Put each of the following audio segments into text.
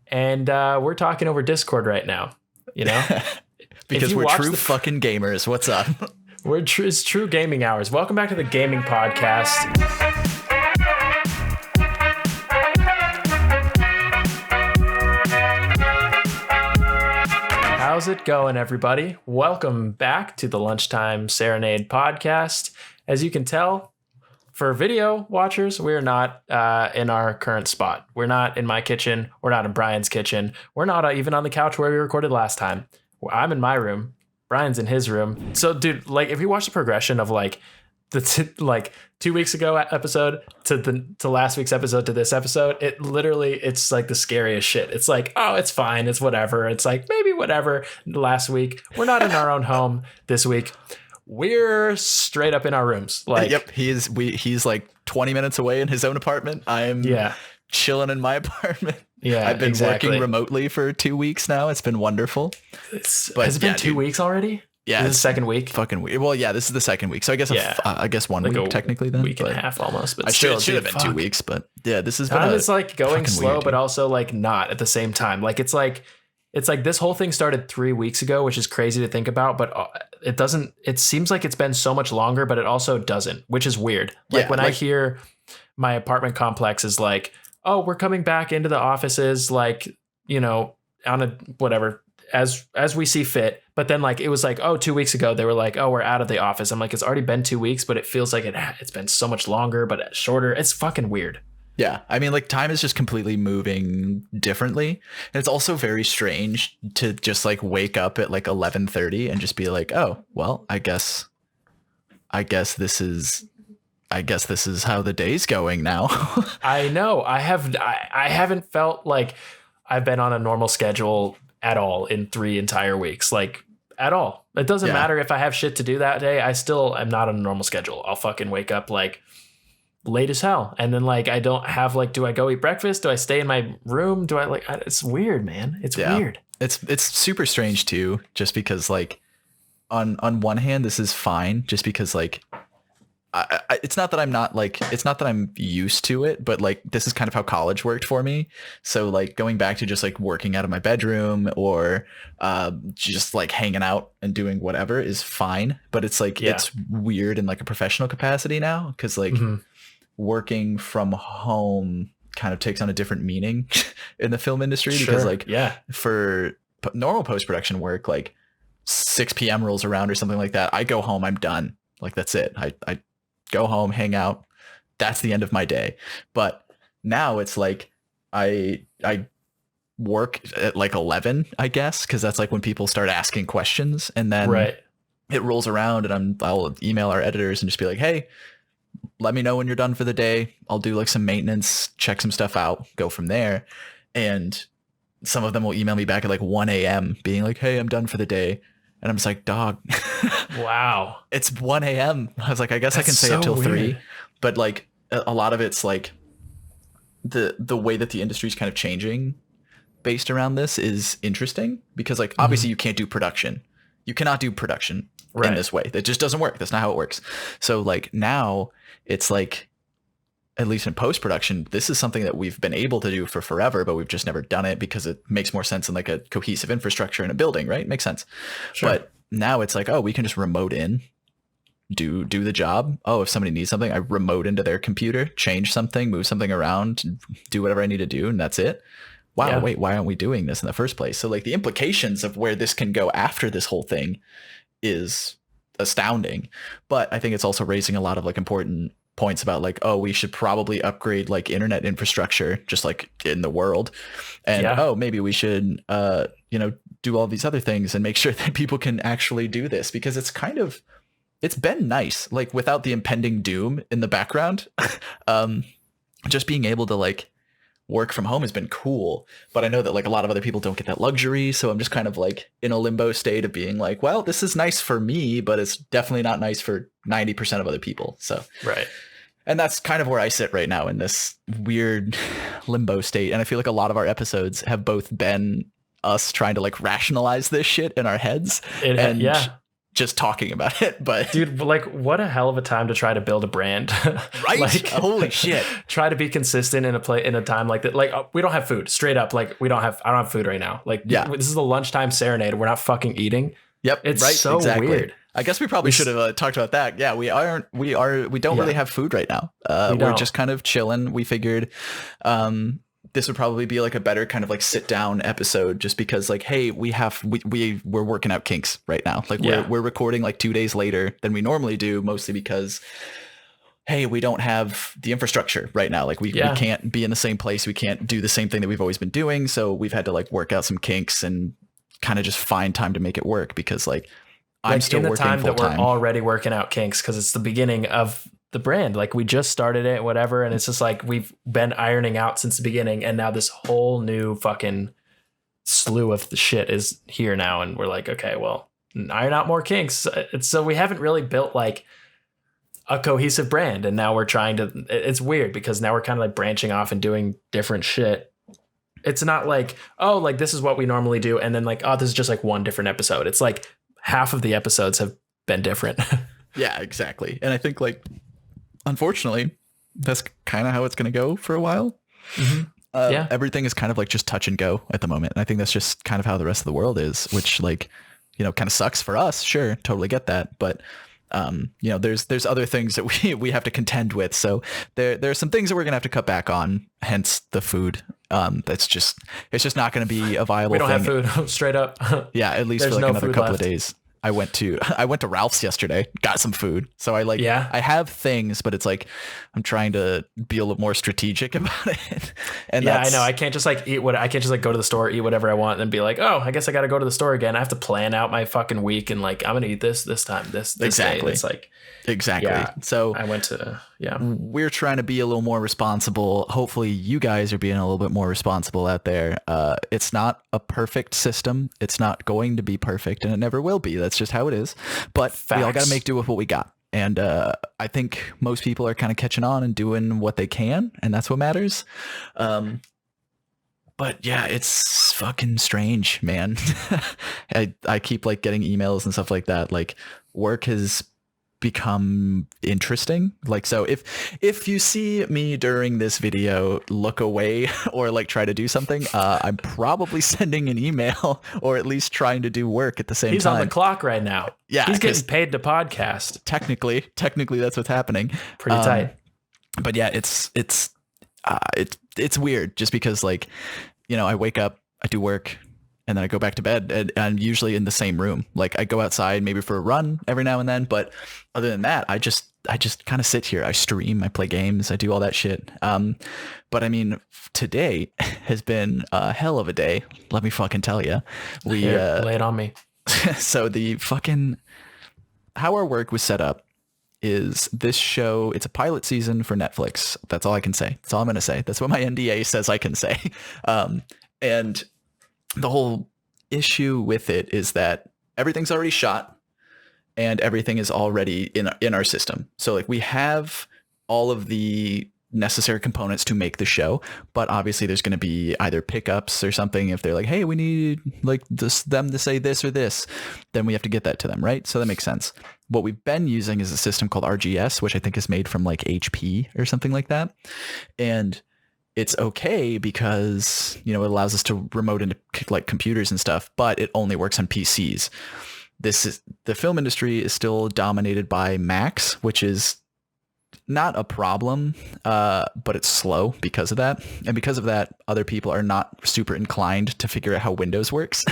and we're talking over Discord right now. You know, because we're true fucking gamers. What's up? It's true gaming hours. Welcome back to the Gaming Podcast. How's it going, everybody? Welcome back to the Lunchtime Serenade Podcast. As you can tell, for video watchers, we're not in our current spot. We're not in my kitchen. We're not in Brian's kitchen. We're not even on the couch where we recorded last time. I'm in my room. Brian's in his room. So, dude, like, if you watch the progression of like the 2 weeks ago episode to last week's episode to this episode, it's like the scariest shit. It's like, oh, it's fine, it's whatever. It's like maybe whatever. Last week, we're not in our own home. This week, we're straight up in our rooms. Like, yep, he's like 20 minutes away in his own apartment. I'm chilling in my apartment. Yeah, I've been working remotely for 2 weeks now. It's been wonderful. Has it been 2 weeks already? Yeah, it's the second week. Fucking week. Well, yeah, this is the second week. So I guess 1 like week technically then. Week and a half almost. But I should have been 2 weeks. But yeah, this has been. It's like going slow, weird, but also like not at the same time. Like it's like this whole thing started 3 weeks ago, which is crazy to think about. But it doesn't. It seems like it's been so much longer, but it also doesn't, which is weird. Like when I hear my apartment complex is like, oh, we're coming back into the offices, like, you know, on a whatever as we see fit. But then like it was like, oh, 2 weeks ago they were like, oh, we're out of the office. I'm like, it's already been 2 weeks, but it feels like it's been so much longer, but shorter. It's fucking weird. Yeah, I mean, like time is just completely moving differently, and it's also very strange to just like wake up at like 11:30 and just be like, oh, well, I guess this is how the day's going now. I know. I haven't felt like I've been on a normal schedule at all in 3 entire weeks. Like at all. It doesn't matter if I have shit to do that day. I still am not on a normal schedule. I'll fucking wake up like late as hell. And then like I don't have like, do I go eat breakfast? Do I stay in my room? Do I like, it's weird, man. It's weird. It's super strange too, just because like on one hand, this is fine just because like, it's not that I'm used to it, but like this is kind of how college worked for me. So like going back to just like working out of my bedroom or just like hanging out and doing whatever is fine. But it's like it's weird in like a professional capacity now because like working from home kind of takes on a different meaning in the film industry because like for normal post-production work, like 6 p.m. rolls around or something like that. I go home, I'm done. Like that's it. I go home, hang out. That's the end of my day. But now it's like I work at like 11, I guess, because that's like when people start asking questions, and then it rolls around, and I'll email our editors and just be like, hey, let me know when you're done for the day. I'll do like some maintenance, check some stuff out, go from there. And some of them will email me back at like 1 a.m. being like, hey, I'm done for the day. And I'm just like, dog, wow, it's 1 a.m. I was like, I guess I can stay up till 3. But like a lot of it's like the way that the industry is kind of changing based around this is interesting because like obviously you can't do production. You cannot do production in this way. That just doesn't work. That's not how it works. So like now it's like, at least in post-production, this is something that we've been able to do for forever, but we've just never done it because it makes more sense in like a cohesive infrastructure in a building, right? Makes sense. Sure. But now it's like, oh, we can just remote in, do the job. Oh, if somebody needs something, I remote into their computer, change something, move something around, do whatever I need to do, and that's it. Wow, wait, why aren't we doing this in the first place? So like the implications of where this can go after this whole thing is astounding. But I think it's also raising a lot of like important points about like, oh, we should probably upgrade like internet infrastructure just like in the world, and oh, maybe we should do all these other things and make sure that people can actually do this, because it's been nice like without the impending doom in the background. Just being able to like work from home has been cool, but I know that like a lot of other people don't get that luxury, so I'm just kind of like in a limbo state of being like, well, this is nice for me, but it's definitely not nice for 90% of other people. So and that's kind of where I sit right now in this weird limbo state. And I feel like a lot of our episodes have both been us trying to like rationalize this shit in our heads and just talking about it. But dude, like, what a hell of a time to try to build a brand. right? Like, holy shit. Try to be consistent in a time like that. Like, we don't have food, straight up. Like, I don't have food right now. Like, this is the lunchtime serenade. We're not fucking eating. Yep. It's right. so weird. I guess we probably should have talked about that. Yeah, we don't really have food right now. We're just kind of chilling. We figured this would probably be like a better kind of like sit down episode, just because like, hey, we're working out kinks right now. Like we're recording like 2 days later than we normally do, mostly because, hey, we don't have the infrastructure right now. Like we can't be in the same place. We can't do the same thing that we've always been doing. So we've had to like work out some kinks and kind of just find time to make it work, because like I'm still working full time. In the time that we're already working out kinks, because it's the beginning of the brand. Like, we just started it, whatever. And it's just like, we've been ironing out since the beginning. And now this whole new fucking slew of the shit is here now. And we're like, okay, well, iron out more kinks. So we haven't really built like a cohesive brand. And now we're trying to, it's weird because now we're kind of like branching off and doing different shit. It's not like, oh, like this is what we normally do. And then like, oh, this is just like one different episode. It's like half of the episodes have been different. Yeah, exactly. And I think like, unfortunately, that's kind of how it's going to go for a while. Mm-hmm. Everything is kind of like just touch and go at the moment. And I think that's just kind of how the rest of the world is, which like, you know, kind of sucks for us. Sure. Totally get that. But you know, there's other things that we have to contend with. So there are some things that we're going to have to cut back on, hence the food. It's just not going to be a viable thing. We don't have food, straight up. Yeah, at least for like another couple of days. I went to Ralph's yesterday, got some food. So I have things, but it's like, I'm trying to be a little more strategic about it. And I know I can't just like I can't just like go to the store, eat whatever I want and be like, oh, I guess I got to go to the store again. I have to plan out my fucking week and like, I'm going to eat this time, this exactly. day. It's like, exactly. Yeah, so we're trying to be a little more responsible. Hopefully you guys are being a little bit more responsible out there. It's not a perfect system. It's not going to be perfect, and it never will be. That's just how it is. But we all got to make do with what we got. And I think most people are kind of catching on and doing what they can, and that's what matters. But yeah, it's fucking strange, man. I keep like getting emails and stuff like that. Like, work has become interesting. Like, so if you see me during this video look away or like try to do something, I'm probably sending an email or at least trying to do work at the same time. He's on the clock right now. Yeah, he's getting paid to podcast. Technically that's what's happening. Pretty tight. But yeah, it's weird just because, like, you know, I wake up, I do work, and then I go back to bed, and I'm usually in the same room. Like, I go outside maybe for a run every now and then, but other than that, I just kind of sit here. I stream, I play games, I do all that shit. But I mean, today has been a hell of a day. Let me fucking tell you. Lay it on me. So how our work was set up is this show, it's a pilot season for Netflix. That's all I can say. That's all I'm going to say. That's what my NDA says I can say. And the whole issue with it is that everything's already shot and everything is already in our system. So like, we have all of the necessary components to make the show, but obviously there's going to be either pickups or something. If they're like, hey, we need like them to say this or this, then we have to get that to them, right? So that makes sense. What we've been using is a system called RGS, which I think is made from like HP or something like that. And it's okay because, you know, it allows us to remote into like computers and stuff, but it only works on PCs. The film industry is still dominated by Macs, which is not a problem, but it's slow because of that. And because of that, other people are not super inclined to figure out how Windows works.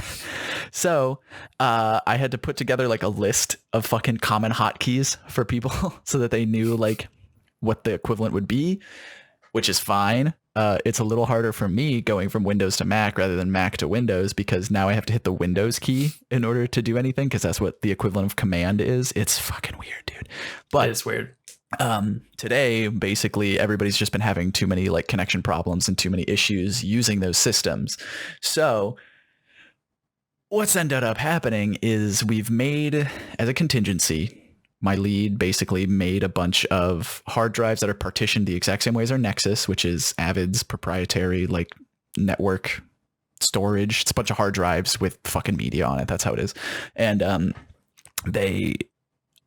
So I had to put together like a list of fucking common hotkeys for people so that they knew like what the equivalent would be, which is fine. It's a little harder for me going from Windows to Mac rather than Mac to Windows, because now I have to hit the Windows key in order to do anything, because that's what the equivalent of command is. It's fucking weird, dude. But it's weird. Today, basically, everybody's just been having too many like connection problems and too many issues using those systems. So what's ended up happening is we've made, as a contingency, my lead basically made a bunch of hard drives that are partitioned the exact same way as our Nexus, which is Avid's proprietary like network storage. It's a bunch of hard drives with fucking media on it. That's how it is. And they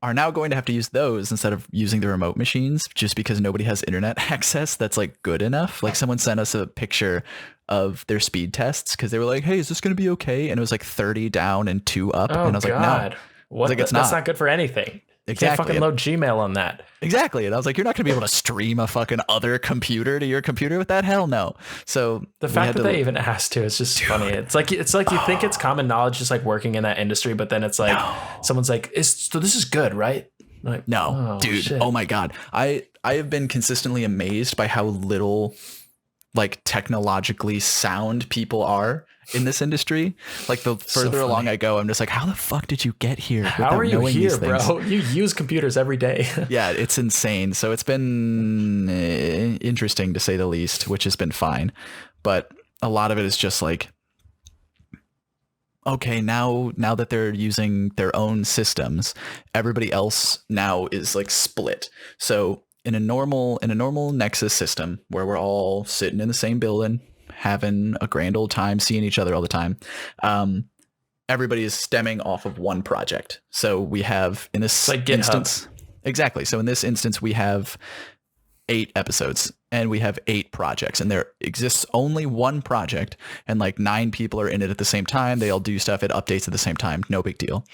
are now going to have to use those instead of using the remote machines, just because nobody has internet access that's like good enough. Like someone sent us a picture of their speed tests because they were like, hey, is this going to be okay? And it was like 30 down and 2 up. Oh, and I was like, no. That's not good for anything. You can't fucking load Gmail on that. Exactly. And I was like, you're not going to be able to stream a fucking other computer to your computer with that? Hell no. So the fact that they even asked to, it's just funny. It's like you think it's common knowledge just like working in that industry, but then it's like someone's like, so this is good, right? Like, no, dude. Shit. Oh my God. I have been consistently amazed by how little like technologically sound people are in this industry. Like the further along I go, I'm just like, how the fuck did you get here? How are you here, bro? You use computers every day. Yeah, it's insane. So it's been interesting to say the least, which has been fine. But a lot of it is just like, okay, now that they're using their own systems, everybody else now is like split. So in a normal Nexus system where we're all sitting in the same building, having a grand old time, seeing each other all the time, everybody is stemming off of one project. So we have in this instance, exactly. So in this instance, we have 8 episodes and we have 8 projects, and there exists only one project, and like 9 people are in it at the same time. They all do stuff. It updates at the same time. No big deal.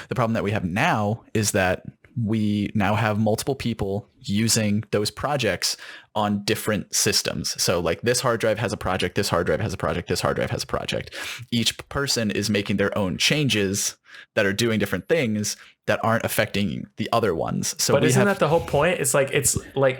The problem that we have now is that we now have multiple people using those projects on different systems. So like this hard drive has a project, this hard drive has a project, this hard drive has a project. Each person is making their own changes that are doing different things that aren't affecting the other ones. So but isn't that the whole point? It's like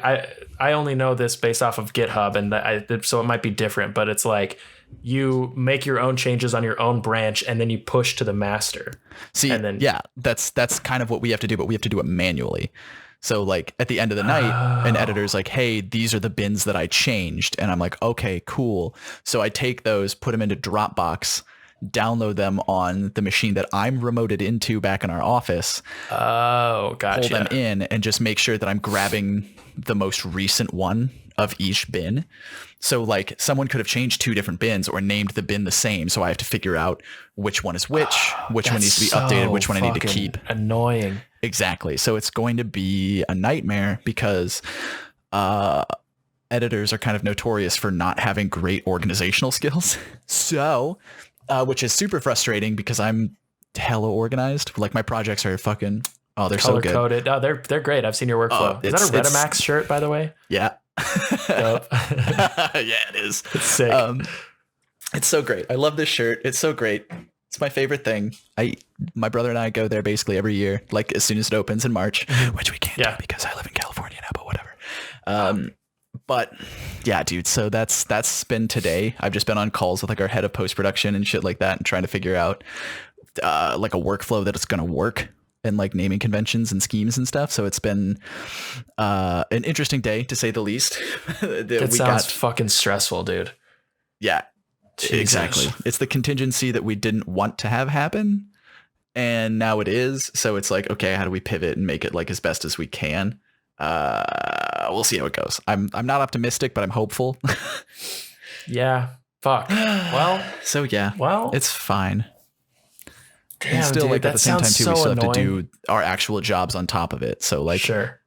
I only know this based off of GitHub, and so it might be different, but it's like you make your own changes on your own branch and then you push to the master. See, and then that's kind of what we have to do, but we have to do it manually. So like at the end of the night, an editor's like, hey, these are the bins that I changed. And I'm like, okay, cool. So I take those, put them into Dropbox, download them on the machine that I'm remoted into back in our office. Oh, gotcha. Pull them in and just make sure that I'm grabbing the most recent one of each bin. So like someone could have changed 2 different bins or named the bin the same. So I have to figure out which one is which one needs to be updated, which one I need to keep. Annoying. Exactly. So it's going to be a nightmare because editors are kind of notorious for not having great organizational skills. So, which is super frustrating because I'm hella organized. Like my projects are fucking, they're so good. Color-coded. Oh, they're great. I've seen your workflow. Is that a Redemax shirt, by the way? Yeah. Yeah, it is. It's sick. It's so great. I love this shirt. It's so great. It's my favorite thing. My brother and I go there basically every year, like as soon as it opens in March, which we can't do because I live in California now, but whatever. But yeah, dude. So that's been today. I've just been on calls with like our head of post-production and shit like that, and trying to figure out like a workflow that it's going to work, and like naming conventions and schemes and stuff. So it's been an interesting day to say the least. It sounds fucking stressful, dude. Yeah, Jesus. Exactly. It's the contingency that we didn't want to have happen, and now it is. So it's like, okay, how do we pivot and make it like as best as we can? We'll see how it goes. I'm not optimistic, but I'm hopeful. Yeah. Fuck. Well. So yeah. Well, it's fine. Damn, and still, dude, like at the same time too, we still annoying. have to do our actual jobs on top of it. So like, sure.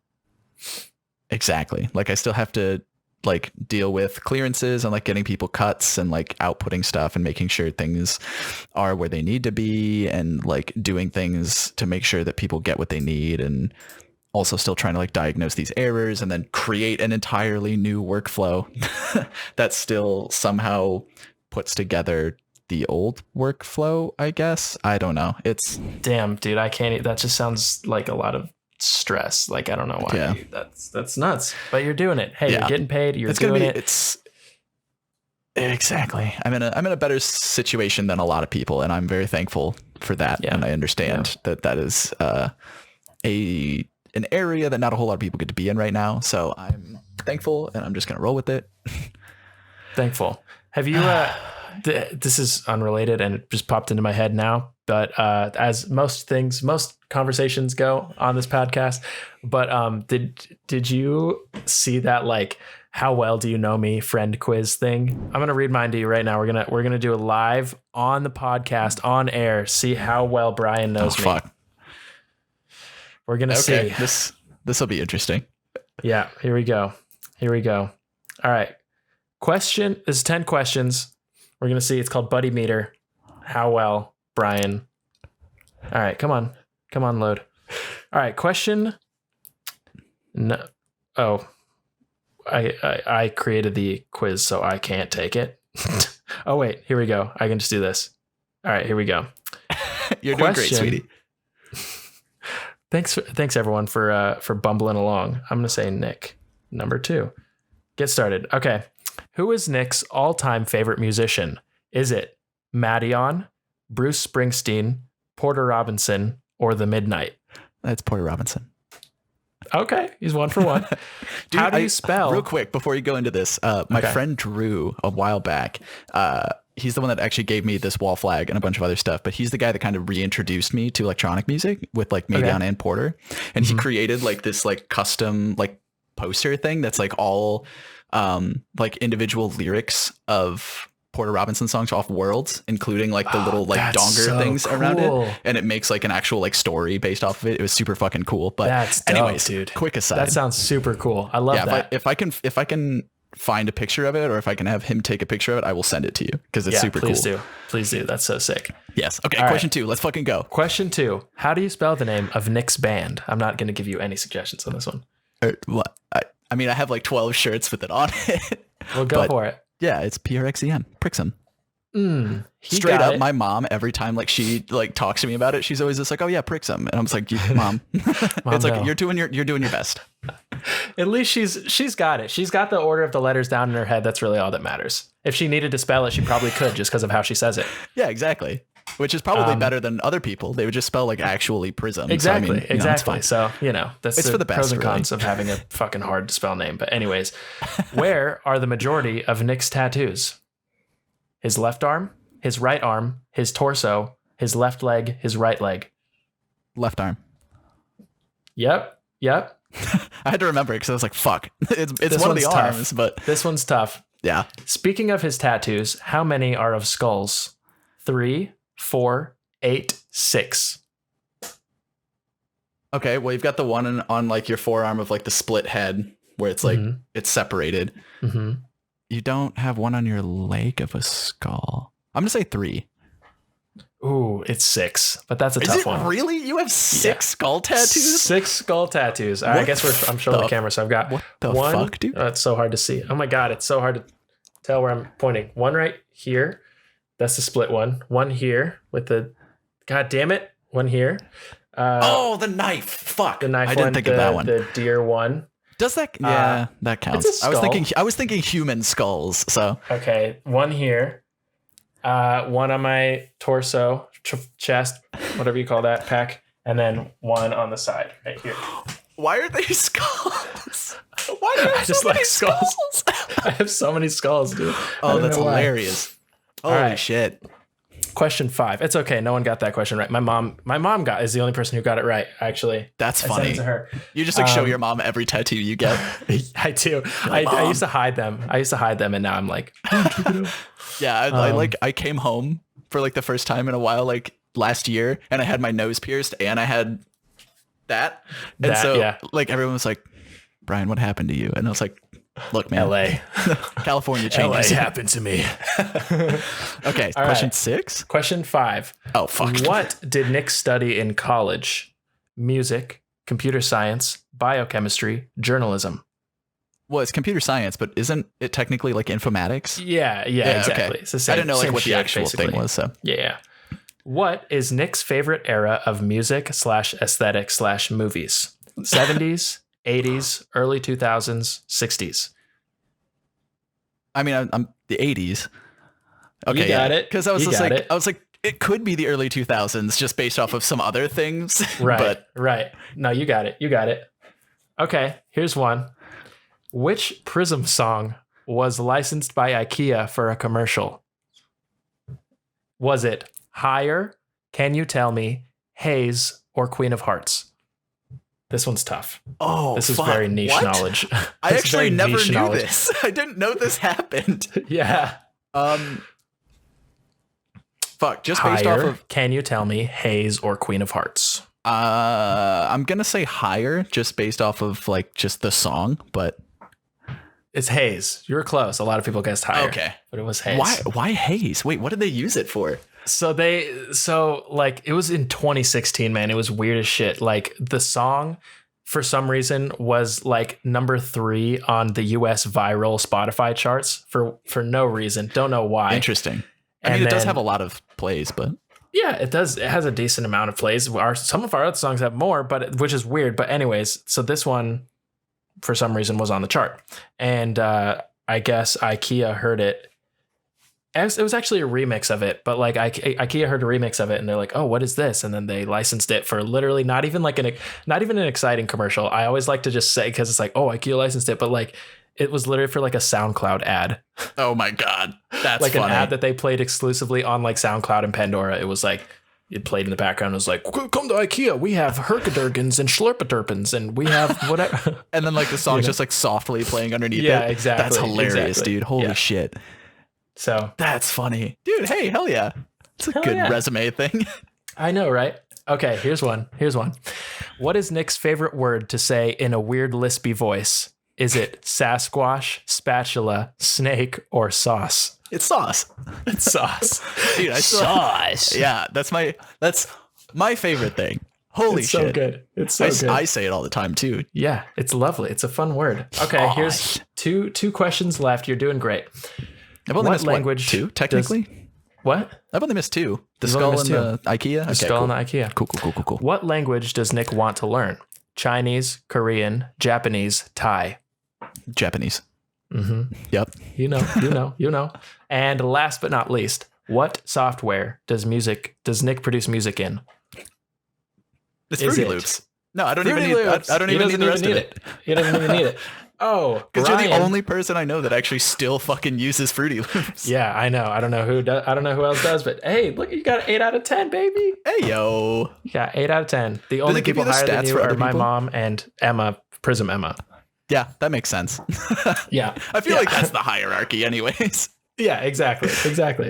Exactly. Like I still have to like deal with clearances and like getting people cuts and like outputting stuff and making sure things are where they need to be, and like doing things to make sure that people get what they need, and also still trying to like diagnose these errors and then create an entirely new workflow that still somehow puts together the old workflow, I guess. I don't know. It's damn, dude. I can't. That just sounds like a lot of stress. Like I don't know why. Yeah. That's nuts. But you're doing it. Hey, you're getting paid. You're doing it. It's exactly. I'm in a better situation than a lot of people, and I'm very thankful for that. Yeah. And I understand that is an area that not a whole lot of people get to be in right now. So I'm thankful, and I'm just gonna roll with it. Thankful. Have you? This is unrelated and it just popped into my head now, but as most conversations go on this podcast, but did you see that like how well do you know me friend quiz thing? I'm going to read mine to you right now. We're going to do a live on the podcast on air. See how well Brian knows me. Fuck. We're gonna Okay, see. this will be interesting. Yeah, here we go. All right. Question. This is 10 questions. We're gonna see. It's called Buddy Meter. How well, Brian? All right, come on, load. All right, question. No. Oh, I created the quiz, so I can't take it. Oh wait, here we go. I can just do this. All right, here we go. You're doing great, sweetie. Thanks everyone for bumbling along. I'm gonna say Nick, number 2. Get started. Okay, who is Nick's all-time favorite musician? Is it Madeon, Bruce Springsteen, Porter Robinson, or The Midnight? That's Porter Robinson. Okay, he's 1 for 1. Dude, How do you spell? Real quick before you go into this, my friend Drew a while back, he's the one that actually gave me this wall flag and a bunch of other stuff, but he's the guy that kind of reintroduced me to electronic music with like Madeon and Porter. And he created like this like custom like poster thing that's like all like individual lyrics of Porter Robinson songs off Worlds, including like the little like donger things around it, and it makes like an actual like story based off of it. It was super fucking cool. But that's dope, anyways, dude. Quick aside. That sounds super cool. I love that. If I can find a picture of it, or if I can have him take a picture of it, I will send it to you because it's super please cool. Please do. That's so sick. Yes. Okay. All question right. 2. Let's fucking go. Question 2. How do you spell the name of Nick's band? I'm not going to give you any suggestions on this one. What? I mean, I have like 12 shirts with it on it. We'll go for it. Yeah, it's PRXEM. Prixum. He Straight got up, it. my mom, every time like she like talks to me about it, she's always just like, "Oh yeah, Prixum," and I'm just like, "Mom," it's like no. you're doing your best. At least she's got it. She's got the order of the letters down in her head. That's really all that matters. If she needed to spell it, she probably could just because of how she says it. Yeah, exactly. Which is probably better than other people. They would just spell like actually Prism. Exactly. So, I mean, Exactly. So, that's it's for the best, pros and really. cons of having a fucking hard to spell name. But anyways, where are the majority of Nick's tattoos? His left arm, his right arm, his torso, his left leg, his right leg. Left arm. Yep. I had to remember it because I was like, "Fuck!" It's This one of the one's tough. arms, but This one's tough. yeah. Speaking of his tattoos, how many are of skulls? 3, 4, 8, 6. Okay, well, you've got the one on like your forearm of like the split head where it's like it's separated. Mm-hmm. You don't have one on your leg of a skull. I'm gonna say 3. Ooh, it's 6, but that's a Is tough it one. really? You have 6 skull tattoos? 6 skull tattoos. I guess I'm showing the camera, so I've got What the one. fuck, dude? It's so hard to see. Oh my god, it's so hard to tell where I'm pointing. One right here. That's the split one. One here with the. God damn it! One here. Oh, the knife. Fuck. The knife I one. didn't think of that one. The deer one. Does that? Yeah, that counts. it's a I was thinking human skulls. So Okay, one here. One on my torso, chest, whatever you call that, pack, and then one on the side right here. why are they skulls? Why do I just like skulls. I have so many skulls, dude. I Oh, don't that's know why. hilarious. Holy right. shit. Question 5. It's okay. No one got that question right. My mom is the only person who got it right. Actually, That's I sent funny. it to her. You just like show your mom every tattoo you get. I do. I used to hide them. And now I'm like, Yeah, I came home for like the first time in a while, like last year, and I had my nose pierced and I had that. And That, so yeah. like everyone was like, "Brian, what happened to you?" And I was like, "Look, man, LA. California LA changes." happened to me. Okay, All question right. 6. Question 5. Oh fuck. What did Nick study in college? Music, computer science, biochemistry, journalism. Well, it's computer science, but isn't it technically like informatics? Yeah, exactly. Okay. It's the same, I didn't know like same what the shit, actual basically. thing was. So Yeah. What is Nick's favorite era of music / aesthetic / movies? 70s, 80s, early 2000s, 60s. I mean, I'm the 80s. Okay, You got it. Because I was You just got like, it. I was like, it could be the early 2000s just based off of some other things. Right. But Right. No, you got it. Okay, here's one. Which Prism song was licensed by IKEA for a commercial? Was it Higher, Can You Tell Me, Haze, or Queen of Hearts? This one's tough. oh, This is fuck, very niche what? knowledge. I It's actually very never niche knew knowledge. this. I didn't know this happened. Yeah. Fuck, just based Higher, off of Can You Tell Me, Haze, or Queen of Hearts? I'm gonna say higher, just based off of like just the song, but It's Haze. You were close. A lot of people guessed higher. Okay. But it was Haze. Why Haze? Wait, what did they use it for? So like it was in 2016, man. It was weird as shit. Like the song for some reason was like number 3 on the US viral Spotify charts for no reason. Don't know why. Interesting. I mean, it does have a lot of plays, but yeah, it does. It has a decent amount of plays. Some of our other songs have more, which is weird. But anyways, so this one for some reason was on the chart, and I guess IKEA heard it. It was actually a remix of it, but like IKEA heard a remix of it, and they're like, "Oh, what is this?" And then they licensed it for literally not even an exciting commercial. I always like to just say, because it's like, "Oh, IKEA licensed it," but like it was literally for like a SoundCloud ad. Oh my god, that's like funny. An ad that they played exclusively on like SoundCloud and Pandora. It was like it played in the background. It was like, "Come to IKEA. We have Herkadurgens and Schlurpaderpens, and we have whatever." And then like the song's just like softly playing underneath it. Yeah, exactly. That's hilarious, exactly. dude. Holy shit. So that's funny, dude. Hey, hell yeah. It's a good resume thing. I know, right? Okay, here's one. What is Nick's favorite word to say in a weird lispy voice? Is it Sasquatch, spatula, snake, or sauce? It's sauce. It's sauce. Dude, sauce. Yeah, that's my favorite thing. Holy it's shit. So good. It's so good. I say it all the time too. Yeah, it's lovely. It's a fun word. Okay, here's two questions left. You're doing great. I've only missed language 2, technically. What? I've only missed 2. The skull and the IKEA. The skull and the IKEA. Cool. What language does Nick want to learn? Chinese, Korean, Japanese, Thai. Japanese. Mm-hmm. Yep. You know. And last but not least, what software does Nick produce music in? It's Fruity Loops. No, I don't even need the rest of it. He doesn't even need it. Oh, because you're the only person I know that actually still fucking uses Fruity Loops. Yeah, I know. I don't know who does. I don't know who else does. But hey, look, you got 8 out of 10, baby. Hey yo. You got 8 out of 10. The only people higher than you are my mom and Emma, Prism Emma. Yeah, that makes sense. Yeah, I feel like that's the hierarchy, anyways. Yeah, exactly.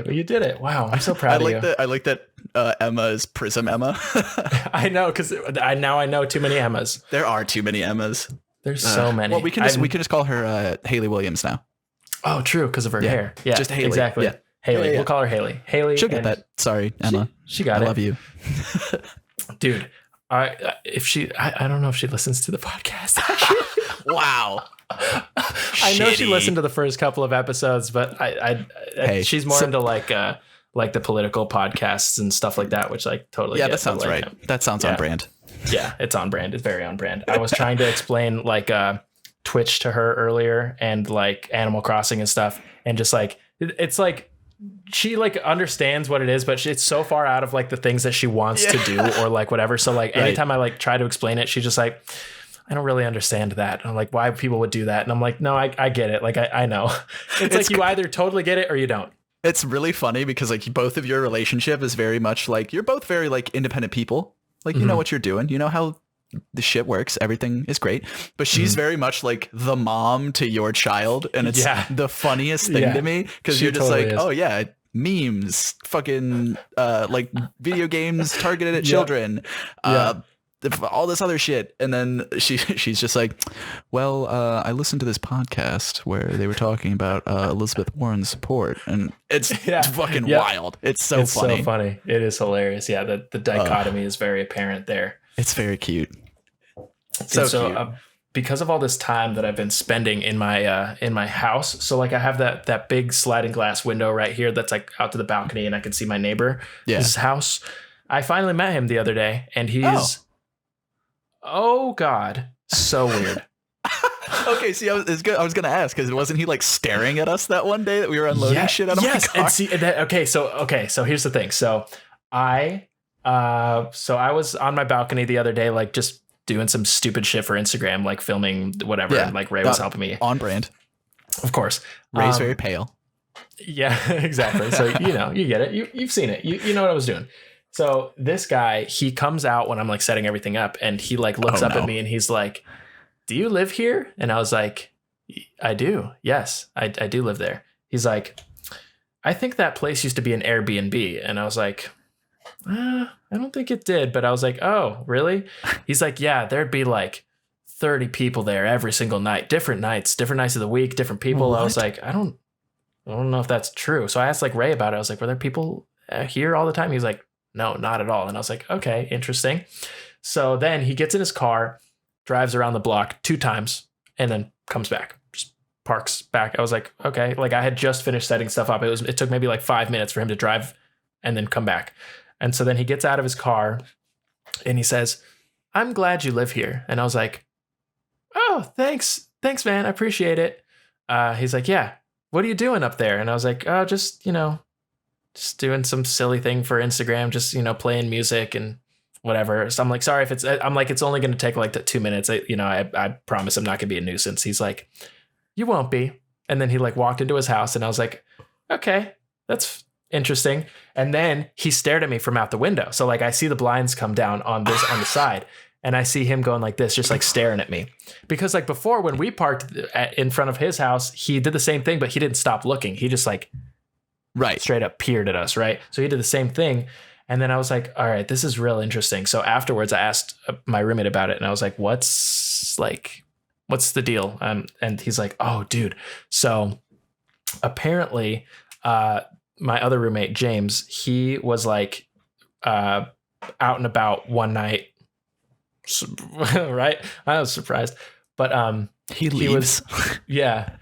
But you did it. Wow, I'm so proud of you. I like that Emma is Prism Emma. I know, because I know too many Emmas. There are too many Emmas. There's so many. Well, we can just call her Haley Williams now. Oh, true, because of her hair. Yeah, just Haley. Exactly. Yeah. Haley. Yeah. We'll call her Haley. Haley. She'll get that. Sorry, Emma. She got it. I love you, dude. I don't know if she listens to the podcast. Wow. I know she listened to the first couple of episodes, but she's more into like the political podcasts and stuff like that, which like totally. Yeah, that sounds right. That sounds on brand. Yeah, it's on brand. It's very on brand. I was trying to explain like Twitch to her earlier and like Animal Crossing and stuff, and just like it's like she like understands what it is, but it's so far out of like the things that she wants to do or like whatever. So like anytime I like try to explain it, she's just like, I don't really understand that. And I'm like, why people would do that? And I'm like, no, I get it. Like I know. It's like you either totally get it or you don't. It's really funny because like both of your relationship is very much like you're both very like independent people. Like, you know what you're doing. You know how the shit works. Everything is great. But she's very much like the mom to your child. And it's the funniest thing to me because you're just totally like, oh, yeah, memes, fucking like video games targeted at children. All this other shit. And then she's just like, well, I listened to this podcast where they were talking about Elizabeth Warren's support, and it's fucking wild. It's so funny. It is hilarious. Yeah, the dichotomy is very apparent there. It's very cute. So cute. Because of all this time that I've been spending in my house, so like I have that big sliding glass window right here that's like out to the balcony, and I can see my neighbor's house. I finally met him the other day, and he's oh God, so weird. Okay, see, I was gonna ask because wasn't he like staring at us that one day that we were unloading shit out of my car? And see, so here's the thing. So I was on my balcony the other day, like just doing some stupid shit for Instagram, like filming whatever. And like Ray was helping me. On brand, of course. Ray's very pale. Yeah, exactly. So you get it. You've seen it. You know what I was doing. So this guy, he comes out when I'm like setting everything up, and he like looks up at me and he's like, do you live here? And I was like, I do. Yes, I do live there. He's like, I think that place used to be an Airbnb. And I was like, I don't think it did, but I was like, oh, really? He's like, yeah, there'd be like 30 people there every single night, different nights of the week, different people. What? I was like, I don't know if that's true. So I asked like Ray about it. I was like, were there people here all the time? He's like, no, not at all. And I was like, okay, interesting. So then he gets in his car, drives around the block 2 times, and then comes back, just parks back. I was like, okay, like I had just finished setting stuff up. It took maybe like 5 minutes for him to drive and then come back. And so then he gets out of his car and he says, I'm glad you live here. And I was like, oh, thanks, man, I appreciate it. He's like, yeah, what are you doing up there? And I was like, oh, just doing some silly thing for Instagram, just playing music and whatever. So I'm like, sorry if it's only going to take like 2 minutes. I promise I'm not going to be a nuisance. He's like, you won't be. And then he like walked into his house and I was like, okay, that's interesting. And then he stared at me from out the window. So like I see the blinds come down on the side and I see him going like this, just like staring at me. Because like before when we parked in front of his house, he did the same thing, but he didn't stop looking. He just like straight up peered at us. Right. So he did the same thing. And then I was like, all right, this is real interesting. So afterwards I asked my roommate about it and I was like, what's the deal? And he's like, oh dude. So apparently, my other roommate, James, he was like out and about one night. Right. I was surprised, but he leaves. Yeah.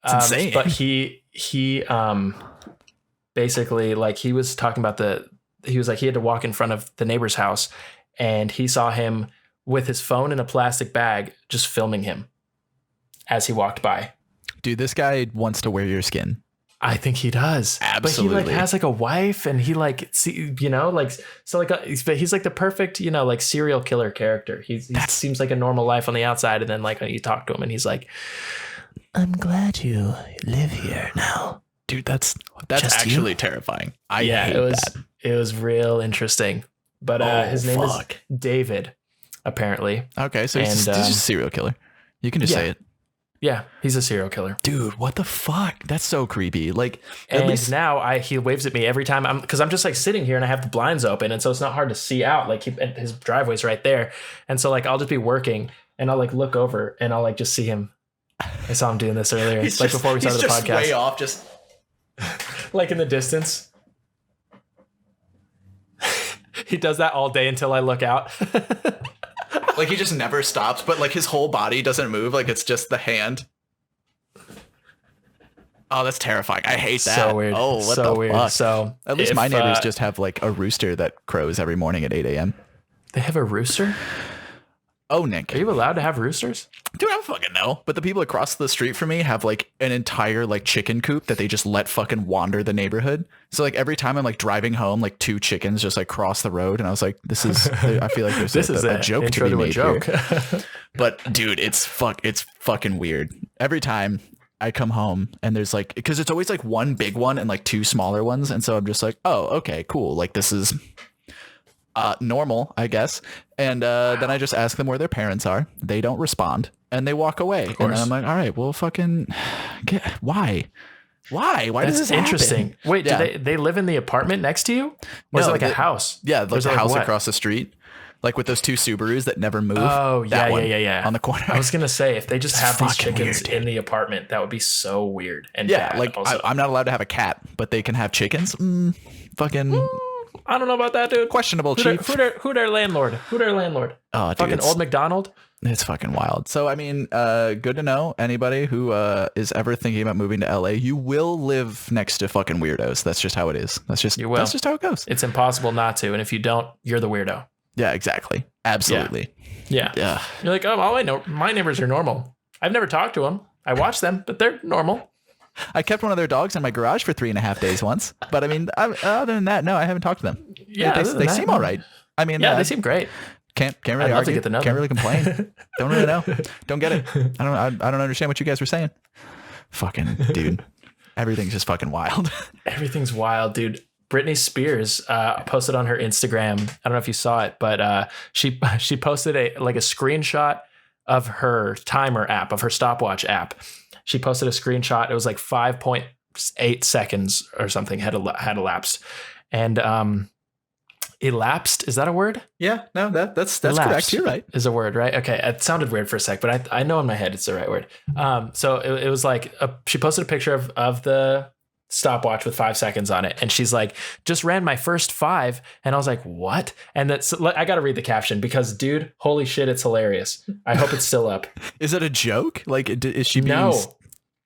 It's insane. But he basically like he was talking about he was like he had to walk in front of the neighbor's house and he saw him with his phone in a plastic bag just filming him as he walked by. Dude, this guy wants to wear your skin. I think he does. Absolutely. But he like has like a wife and he like, but he's like the perfect, like serial killer character. He seems like a normal life on the outside. And then like you talk to him and he's like, I'm glad you live here now. Dude, that's actually terrifying. It was real interesting. But his name is David, apparently. Okay, so he's just a serial killer. You can just say it. Yeah, he's a serial killer. Dude, what the fuck? That's so creepy. Like, at least now he waves at me every time because I'm just like sitting here and I have the blinds open. And so it's not hard to see out. Like his driveway's right there. And so like, I'll just be working and I'll like look over and I'll like just see him. I saw him doing this earlier. Before we started the podcast. Way off, just like in the distance. He does that all day until I look out. Like he just never stops, but like his whole body doesn't move. Like it's just the hand. Oh, that's terrifying. I hate that. So weird. Oh, what the weird. Fuck? So at least my neighbors just have like a rooster that crows every morning at 8 a.m. They have a rooster? Oh, Nick. Are you allowed to have roosters? Dude, I don't fucking know. But the people across the street from me have like an entire like chicken coop that they just let fucking wander the neighborhood. So like every time I'm like driving home, like 2 chickens just like cross the road. And I was like, I feel like there's a joke to be made here. But dude, it's fucking weird. Every time I come home and there's like, because it's always like one big one and like 2 smaller ones. And so I'm just like, oh, okay, cool. Like this is normal, I guess. And then I just ask them where their parents are. They don't respond and they walk away. And then I'm like, all right, well, fucking why? Why does this interesting happen? Wait, do they live in the apartment next to you? Or is it like a house? Yeah, like the house across the street. Like with those 2 Subarus that never move. Oh, yeah. On the corner. I was going to say, if they just have these chickens in the apartment, that would be so weird. And yeah, like I'm not allowed to have a cat, but they can have chickens. I don't know about that, dude. Questionable, chief. Who their landlord? Oh, dude, fucking Old McDonald? It's fucking wild. So, I mean, good to know. Anybody who is ever thinking about moving to LA, you will live next to fucking weirdos. That's just how it is. That's just how it goes. It's impossible not to. And if you don't, you're the weirdo. Yeah, exactly. Absolutely. Yeah. You're like, oh, I know. My neighbors are normal. I've never talked to them. I watch them, but they're normal. I kept one of their dogs in my garage for 3.5 days once. But I mean, other than that, no, I haven't talked to them. Yeah, they seem all right. I mean, they seem great. Can't really argue. Can't really complain. Don't really know. Don't get it. I don't understand what you guys were saying. Fucking dude. Everything's just fucking wild. Everything's wild, dude. Britney Spears posted on her Instagram. I don't know if you saw it, but she posted a screenshot of her timer app, of her stopwatch app. She posted a screenshot. It was like 5.8 seconds or something had elapsed. And Elapsed, is that a word? Yeah, no, that's Elapsed correct. You're right. Is a word, right? Okay, it sounded weird for a sec, but I know in my head it's the right word. So it was like she posted a picture of the stopwatch with 5 seconds on it, and she's like, just ran my first 5, and I was like, what? And that's, I gotta read the caption because, dude, holy shit, it's hilarious. I hope it's still up. Is it a joke? Like, is she being? No.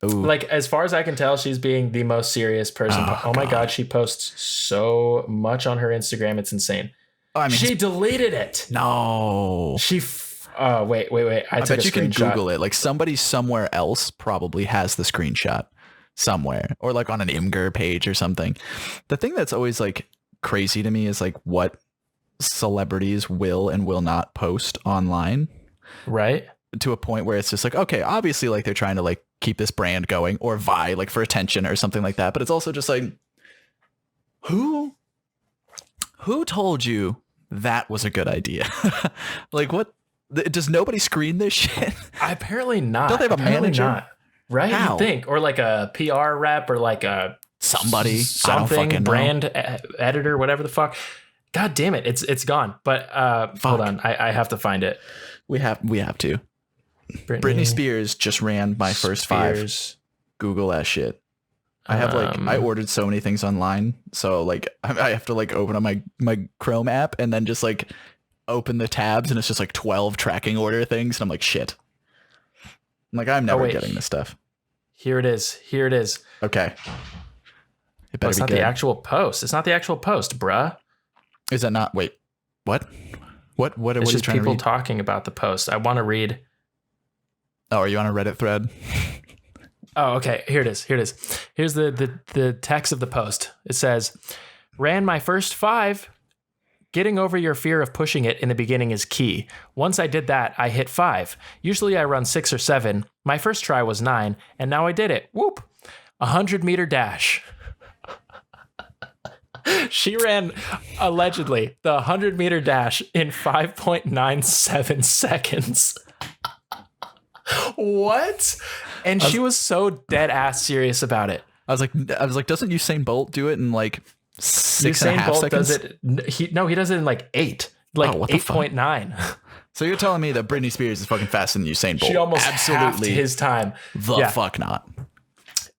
Ooh. Like, as far as I can tell, she's being the most serious person. Oh my God, she posts so much on her Instagram. It's insane. Oh, I mean, she deleted it. No. Oh, wait. I took bet you can screenshot. Google it. Like, somebody somewhere else probably has the screenshot somewhere, or like on an Imgur page or something. The thing that's always like crazy to me is like what celebrities will and will not post online. Right. To a point where it's just like, okay, obviously like they're trying to like keep this brand going or vie like for attention or something like that. But it's also just like, who told you that was a good idea? Like, what? Does nobody screen this shit? Apparently not. Don't they have a manager? Not. Right? How? You think, or like a PR rep, or like a something I don't fucking brand editor, whatever the fuck. God damn it, it's gone. But hold on, I have to find it. We have to. Britney Spears just ran my first 5. Google that shit. I have like I ordered so many things online, so like I have to like open up my Chrome app and then just like open the tabs, and it's just like 12 tracking order things, and I'm like, shit. I'm like, I'm never getting this stuff. Here it is. Okay. It better it's be not good. the actual post. It's not the actual post, bruh. Is that not? Wait, what? What it's are you just trying people to read? talking about the post. I want to read. Oh, are you on a Reddit thread? Oh, okay. Here it is. Here's the text of the post. It says, ran my first 5. Getting over your fear of pushing it in the beginning is key. Once I did that, I hit 5. Usually I run 6 or 7. My first try was 9, and now I did it. Whoop. 100-meter dash. She ran, allegedly, the 100-meter dash in 5.97 seconds. What? And she was so dead ass serious about it. I was like, doesn't Usain Bolt do it in like 6.5 Usain Bolt seconds? does it. He does it in like 8, like 8.9. So you're telling me that Britney Spears is fucking faster than Usain Bolt? She almost halved his time. Fuck not.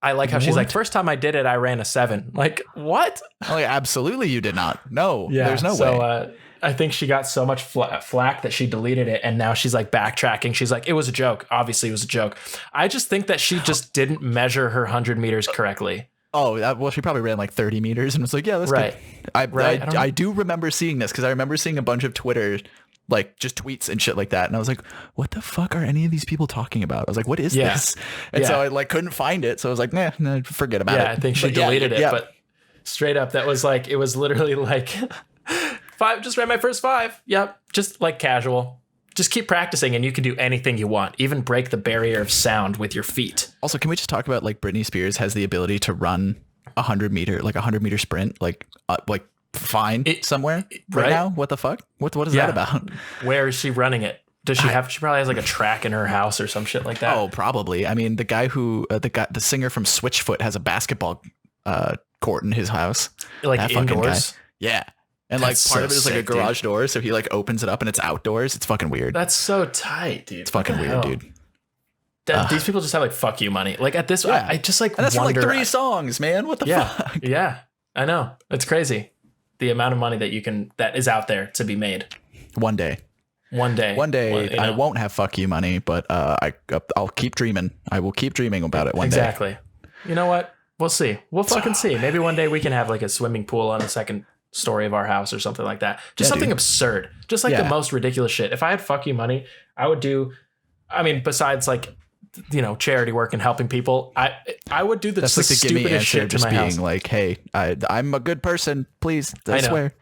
I like how she's like, first time I did it, I ran a 7. Like, what? Oh yeah, absolutely you did not. No, there's no way. So I think she got so much flack that she deleted it, and now she's like backtracking. She's like, it was a joke. Obviously, it was a joke. I just think that she just didn't measure her 100 meters correctly. Oh, well, she probably ran like 30 meters and was like, yeah, that's right. Good. I do remember seeing this because I remember seeing a bunch of Twitter, like just tweets and shit like that. And I was like, what the fuck are any of these people talking about? I was like, what is this? And so I like couldn't find it. So I was like, nah, forget about it. Yeah, I think she deleted it. But straight up, that was like, it was literally like 5, just ran my first 5. Yep. Just like casual. Just keep practicing and you can do anything you want. Even break the barrier of sound with your feet. Also, can we just talk about like Britney Spears has the ability to run 100 meter sprint, like fine somewhere right now? What the fuck? What is that about? Where is she running it? Does she have? She probably has like a track in her house or some shit like that. Oh, probably. I mean, the guy who the singer from Switchfoot has a basketball court in his house, like that indoors. Yeah. And like part of it is like a garage door, so he like opens it up and it's outdoors. It's fucking weird. That's so tight, dude. It's fucking weird, dude. These people just have like fuck you money. Like at this, I just like and that's wonder. For like 3 songs, man. What the fuck? Yeah, I know. It's crazy. The amount of money that is out there to be made. One day, I won't have fuck you money, but I'll keep dreaming. I will keep dreaming about it one day. Exactly. You know what? We'll see. We'll fucking see. Maybe one day we can have like a swimming pool on the second story of our house or something like that. Just something absurd. Just like the most ridiculous shit. If I had fuck you money, I would do, I mean, besides like, you know, charity work and helping people, I would do the stupidest shit to my house. Being like, hey, I'm a good person, please. I swear.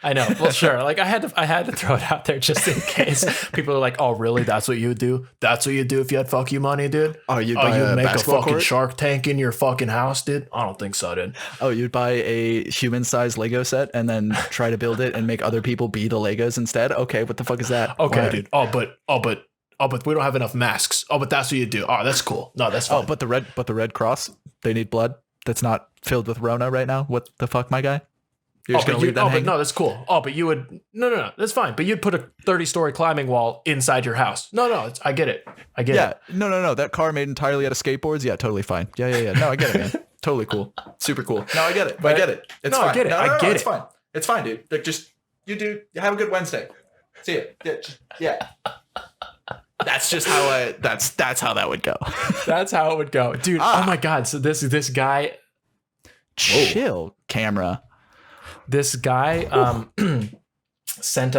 I know. Well, sure. Like I had to throw it out there just in case people are like, "Oh, really? That's what you would do? That's what you'd do if you had fuck you money, dude? Oh, you'd make a fucking court? Shark Tank in your fucking house, dude? I don't think so, dude. Oh, you'd buy a human-sized Lego set and then try to build it and make other people be the Legos instead? Okay, what the fuck is that? Okay, dude. Oh, but we don't have enough masks. Oh, but that's what you do. Oh, that's cool. No, that's fine. Oh, but the Red Cross, they need blood that's not filled with Rona right now. What the fuck, my guy? You're just gonna leave that hanging? But no, that's cool. Oh, but you would no, that's fine. But you'd put a 30-story climbing wall inside your house. No, I get it. I get it. Yeah, no. That car made entirely out of skateboards. Yeah, totally fine. Yeah. No, I get it, man. Totally cool. Super cool. No, I get it. I get it. It's fine. I get it. I get it. It's fine. It's fine, dude. Like, just you have a good Wednesday. See ya. Yeah. That's just how that's how that would go. That's how it would go, dude. Oh my god. So this guy. Chill, camera. This guy sent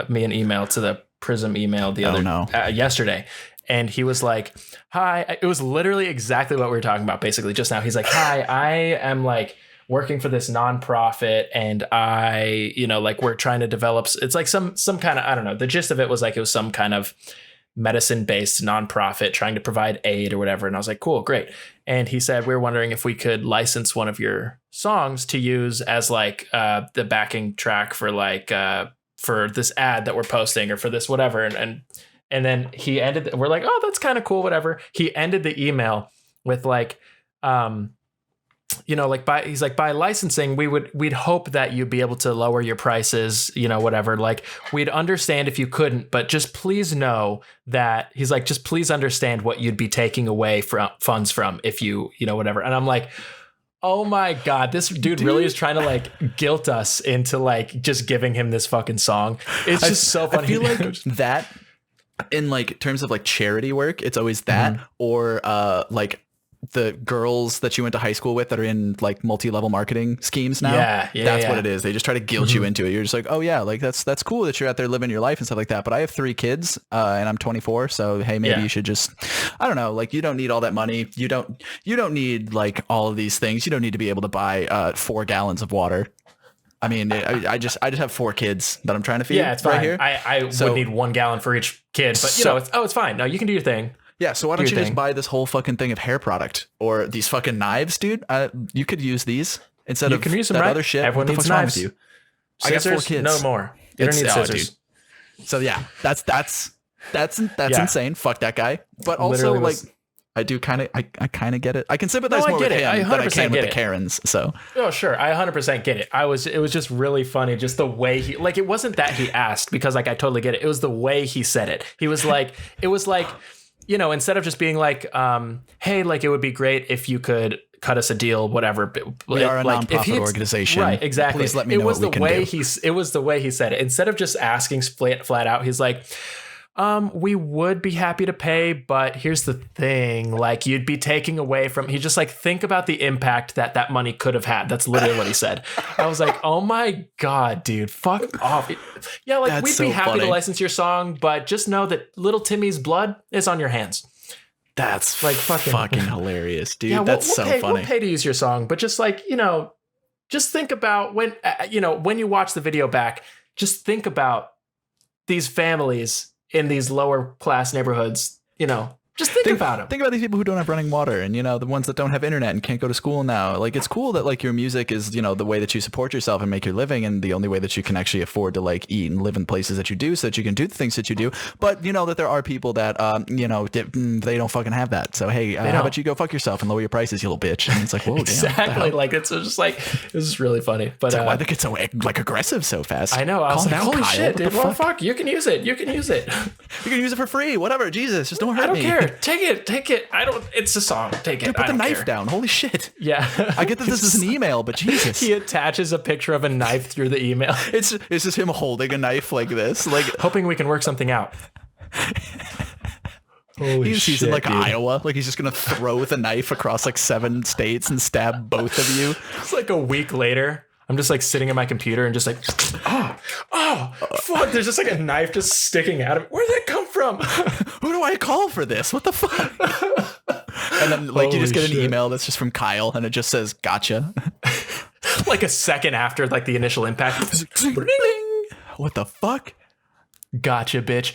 me an email to the Prism email yesterday, and he was like, "Hi." It was literally exactly what we were talking about, basically just now. He's like, "Hi, I am like working for this nonprofit, and I, like we're trying to develop. It's like some kind of, I don't know. The gist of it was like it was some kind of medicine-based nonprofit trying to provide aid or whatever." And I was like, cool, great. And he said, we're wondering if we could license one of your songs to use as like the backing track for like for this ad that we're posting or for this whatever. And then he ended, we're like, oh, that's kind of cool, whatever. He ended the email with like, he's like, by licensing, we'd hope that you'd be able to lower your prices, whatever. Like, we'd understand if you couldn't, but just please know that he's like, just please understand what you'd be taking away from funds from if you, whatever. And I'm like, oh my God, this dude really is trying to like guilt us into like just giving him this fucking song. It's just so funny. I feel like that in like terms of like charity work, it's always that or like the girls that you went to high school with that are in like multi-level marketing schemes now. That's what it is. They just try to guilt you into it. You're just like, oh yeah, like that's cool that you're out there living your life and stuff like that. But I have 3 kids and I'm 24. So, hey, maybe you should just, I don't know, like you don't need all that money. You don't need like all of these things. You don't need to be able to buy 4 gallons of water. I mean, I just have 4 kids that I'm trying to feed. Yeah, it's fine. Right here. I would need 1 gallon for each kid, but it's fine. No, you can do your thing. Yeah, so why don't you just buy this whole fucking thing of hair product or these fucking knives, dude? You could use these instead of that other shit. Everyone needs knives. With you? Scissors, I got 4 kids. No more. You don't need scissors. So yeah, that's insane. Fuck that guy. But also like I do kind of I kind of get it. I can sympathize more with him than I can with the Karens. So oh sure, I 100% get it. It was just really funny, just the way he like. It wasn't that he asked because like I totally get it. It was the way he said it. He was like, it was like. Instead of just being like, hey, like it would be great if you could cut us a deal, whatever. We are a nonprofit organization. Right, exactly. Please let me know what we can do. It was the way he said it. Instead of just asking flat out, he's like, we would be happy to pay, but here's the thing, like you'd be taking away from, he just like, think about the impact that money could have had. That's literally what he said. I was like, oh my God, dude, fuck off. Yeah. Like we'd be happy to license your song, but just know that little Timmy's blood is on your hands. That's like fucking hilarious, dude. Yeah, that's so funny. We'll pay to use your song, but just like, just think about when you watch the video back, just think about these families in these lower class neighborhoods, just think about them. Think about these people who don't have running water and, the ones that don't have internet and can't go to school now. Like, it's cool that like your music is, the way that you support yourself and make your living and the only way that you can actually afford to like eat and live in places that you do so that you can do the things that you do. But that there are people that, they don't fucking have that. So, hey, how about you go fuck yourself and lower your prices, you little bitch? And it's like, whoa, exactly. Like, it's just like, this is really funny. But why they get so like aggressive so fast? I know. I was like, holy shit, dude. Well, fuck, you can use it. You can use it. You can use it for free. Whatever. Jesus, just don't hurt me. I don't care. Take it. It's a song. Take it. Dude, put the knife down. Holy shit. Yeah. I get that this is an email, but Jesus. He attaches a picture of a knife through the email. It's just him holding a knife like this, like hoping we can work something out. Holy shit, he's in like Iowa, like he's just gonna throw the knife across like 7 states and stab both of you. It's like a week later. I'm just like sitting at my computer and just like, fuck, there's just like a knife just sticking out of it. Where'd that come from? Who do I call for this? What the fuck? And then like you just get an email that's just from Kyle and it just says, gotcha. Like a second after like the initial impact. What the fuck? Gotcha, bitch.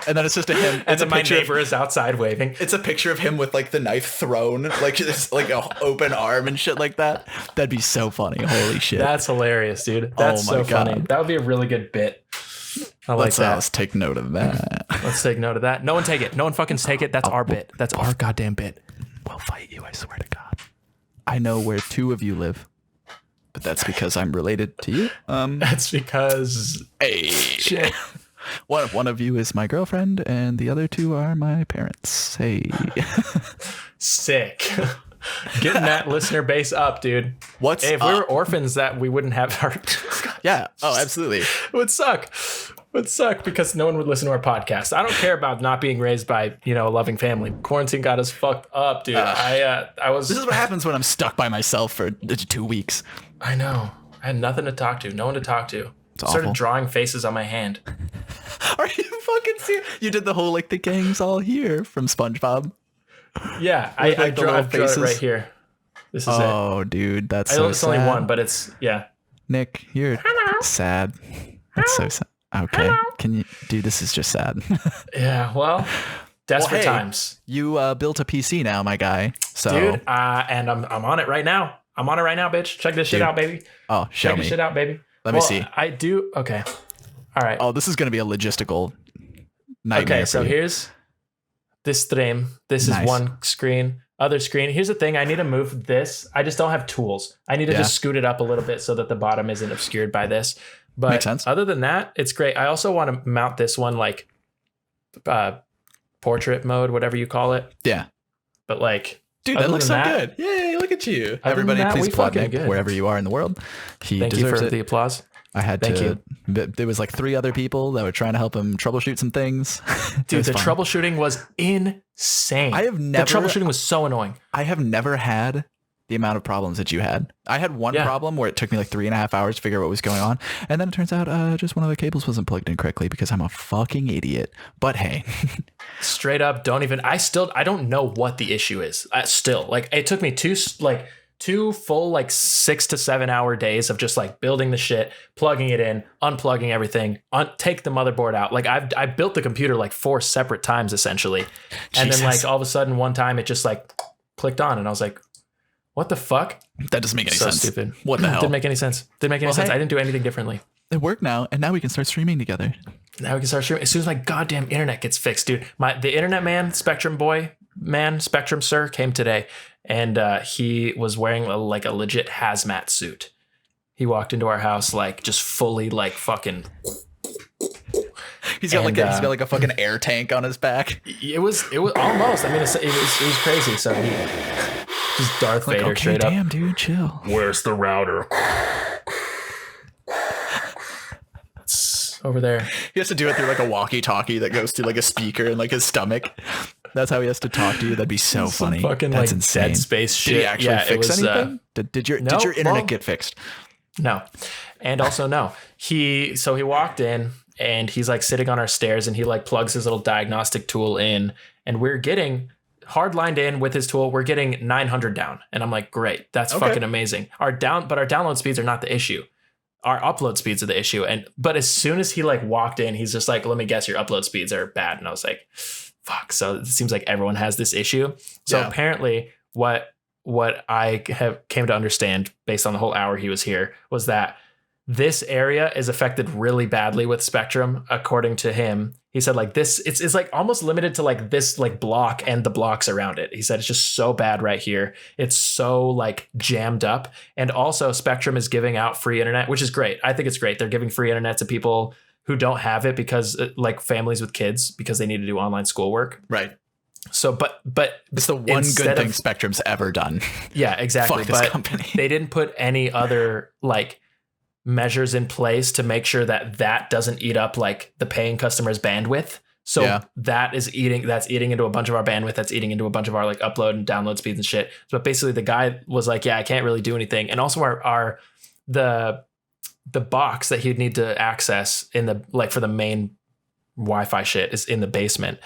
And then it's just him. And then my neighbor is outside waving. It's a picture of him with like the knife thrown, like just like an open arm and shit like that. That'd be so funny. Holy shit. That's hilarious, dude. That's so funny. That would be a really good bit. I like that. Let's take note of that. Let's take note of that. No one take it. No one fucking take it. That's our bit. That's our goddamn bit. We'll fight you, I swear to God. I know where 2 of you live. but that's because I'm related to you. That's because Hey, shit. one of you is my girlfriend, and the other two are my parents. Hey, Sick. Getting that listener base up, dude. what's Hey, if we were orphans, that we wouldn't have our. yeah? Oh, absolutely. It would suck. It would suck because no one would listen to our podcast. I don't care about not being raised by, a loving family. Quarantine got us fucked up, dude. I was. This is what happens when I'm stuck by myself for 2 weeks. I know. I had nothing to talk to. No one to talk to. It's Started awful. drawing faces on my hand. Are you fucking serious? You did the whole the gang's all here from SpongeBob. Yeah, With, I the drew little it faces? right here. This is it. Oh, dude, that's I so know it's only sad. one, but it's Nick, you're sad. That's so sad. Okay, can you, dude? This is just sad. Yeah. Well, desperate hey. times, You built a PC now, my guy. So, dude. And I'm on it right now. I'm on it right now, bitch. Check this shit Dude, out, baby. oh, show Check me. this shit out, baby. Let me see. I do. Okay. All right. Oh, this is gonna be a logistical nightmare. Okay. So for you. here's this stream. This Nice. is one screen. Other screen. Here's the thing. I need to move this. I just don't have tools. I need to Yeah. just scoot it up a little bit so that the bottom isn't obscured by this. But Makes sense. other than that, it's great. I also want to mount this one portrait mode, whatever you call it. Yeah, But dude, other that looks so than that- good. Yay! Look at you. than Everybody, that, please we applaud fucking Nick good. wherever you are in the world. He thank you deserves for it. the applause. I had Thank to. you. There was 3 other people that were trying to help him troubleshoot some things. It Dude, was the fun. troubleshooting was insane. I have The never. troubleshooting was so annoying. I have never had the amount of problems that you had. I had one Yeah. problem where it took me 3.5 hours to figure out what was going on, and then it turns out just one of the cables wasn't plugged in correctly because I'm a fucking idiot. But hey, Straight up, I don't know what the issue is. It took me two full 6 to 7 hour days of just building the shit, plugging it in, unplugging everything, take the motherboard out. I built the computer 4 separate times essentially. And then Jesus. all of a sudden one time it just clicked on and I was like, what the fuck? that doesn't make any So sense. stupid. What the hell? Didn't make any sense. Well, hey. I didn't do anything differently. It worked now, and now we can start streaming together. Now we can start streaming as soon as my goddamn internet gets fixed, dude. The internet man, Spectrum sir, came today, and he was wearing a legit hazmat suit. He walked into our house just fully fucking. He's got And, he's got a fucking air tank on his back. It was almost. I mean, it was crazy. So he just Darth Vader Okay, straight up. damn, dude, chill. Where's the router? It's over there. He has to do it through a walkie-talkie that goes to a speaker in his stomach. That's how he has to talk to you. That'd be so Some funny. fucking That's insane. Dead Space shit. Did he actually Yeah, it fix was, anything? Did your no, internet well- get fixed? No. And also no. He walked in and he's sitting on our stairs and he plugs his little diagnostic tool in and we're getting hard lined in with his tool. We're getting 900 down. And I'm like, great. That's Okay. fucking amazing. But our download speeds are not the issue. Our upload speeds are the issue. But as soon as he walked in, he's just let me guess, your upload speeds are bad. And I was like, fuck. So it seems like everyone has this issue. So Yeah. apparently what I came to understand based on the whole hour he was here was that this area is affected really badly with Spectrum, according to him. He said this, it's almost limited to this block and the blocks around it. He said it's just so bad right here. It's so jammed up. And also Spectrum is giving out free internet, which is great. I think it's great. They're giving free internet to people who don't have it because families with kids, because they need to do online schoolwork. Right. So, but It's the one good instead thing of- Spectrum's ever done. yeah, exactly. Fuck this But company. they didn't put any other measures in place to make sure that doesn't eat up the paying customers' bandwidth. So Yeah. that's eating into a bunch of our bandwidth. That's eating into a bunch of our upload and download speeds and shit. But basically the guy was yeah, I can't really do anything. And also the box that he'd need to access in the for the main Wi-Fi shit is in the basement.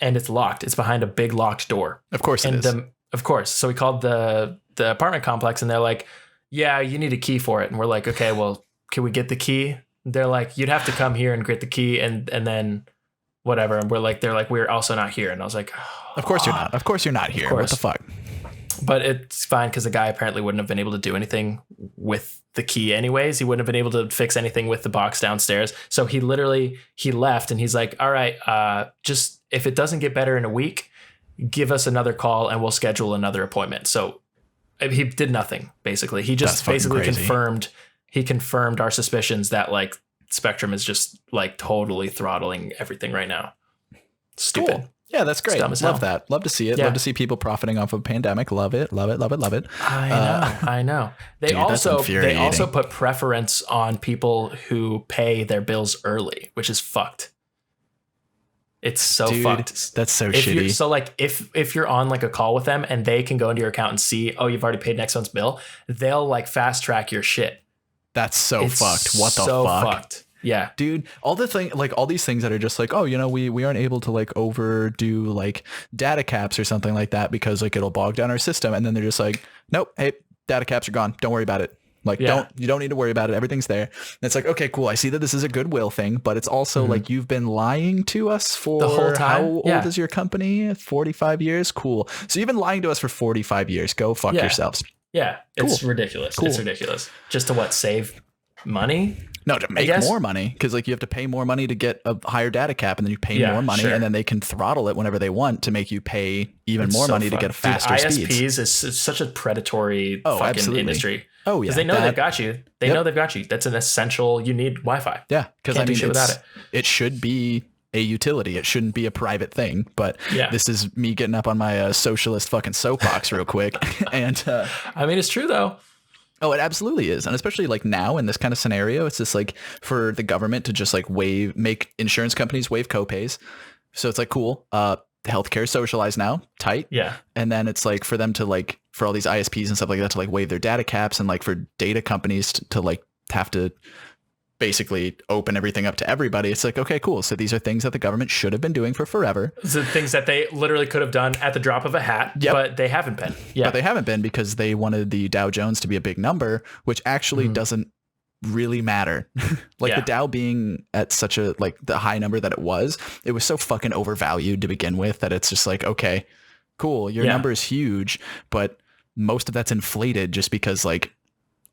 And it's locked. It's behind a big locked door. Of course it And is. of course. So we called the apartment complex and they're like, yeah, you need a key for it. And we're like, okay, well, can we get the key? They're like, you'd have to come here and get the key and then whatever. And they're like, we're also not here. And I was like, Of course you're not. Of course you're not here. What course. the fuck? but it's fine because the guy apparently wouldn't have been able to do anything with the key anyways. He wouldn't have been able to fix anything with the box downstairs. So he left and he's like, all right, just if it doesn't get better in a week, give us another call and we'll schedule another appointment. So He did nothing, basically. He just basically confirmed our suspicions that like Spectrum is just like totally throttling everything right now. Stupid. Cool. Yeah, that's great. Love that. Love to see it. Yeah. Love to see people profiting off of a pandemic. Love it. Love it. Love it. Love it. I know. They also put preference on people who pay their bills early, which is fucked. It's so fucked. That's so shitty. So like if you're on like a call with them and they can go into your account and see, oh, you've already paid next month's bill, they'll like fast track your shit. That's so fucked. What the fuck? Fucked. Yeah, dude, all these things that are just like, oh, you know, we aren't able to like overdo like data caps or something like that because like it'll bog down our system. And then they're just like, nope, hey, data caps are gone. Don't worry about it. Like, you don't need to worry about it. Everything's there. And it's like, okay, cool. I see that this is a goodwill thing, but it's also like you've been lying to us for the whole time. How old is your company? 45 years. Cool. So you've been lying to us for 45 years. Go fuck yourselves. Yeah. It's ridiculous. Cool. It's ridiculous. Just to save money? No, to make more money, because like you have to pay more money to get a higher data cap, and then you pay more money, and then they can throttle it whenever they want to make you pay even more money to get a faster speed. ISPs is such a predatory fucking industry. Oh yeah, because they know they've got you. They know they've got you. That's an essential. You need Wi-Fi. Yeah, because I mean, it should be a utility. It shouldn't be a private thing. But this is me getting up on my socialist fucking soapbox real quick. And I mean, it's true though. Oh, it absolutely is. And especially like now in this kind of scenario, it's just like for the government to just like make insurance companies waive copays. So it's like, cool. Healthcare is socialized now, tight. Yeah. And then it's like for them to like, for all these ISPs and stuff like that to like waive their data caps, and like for data companies to like have to basically open everything up to everybody. It's like, okay, cool. So these are things that the government should have been doing for forever. The things that they literally could have done at the drop of a hat, but they haven't been. Yeah. But they haven't been because they wanted the Dow Jones to be a big number, which actually doesn't really matter. The Dow being at such a like the high number that it was so fucking overvalued to begin with that it's just like, okay, cool. Your number is huge, but most of that's inflated just because like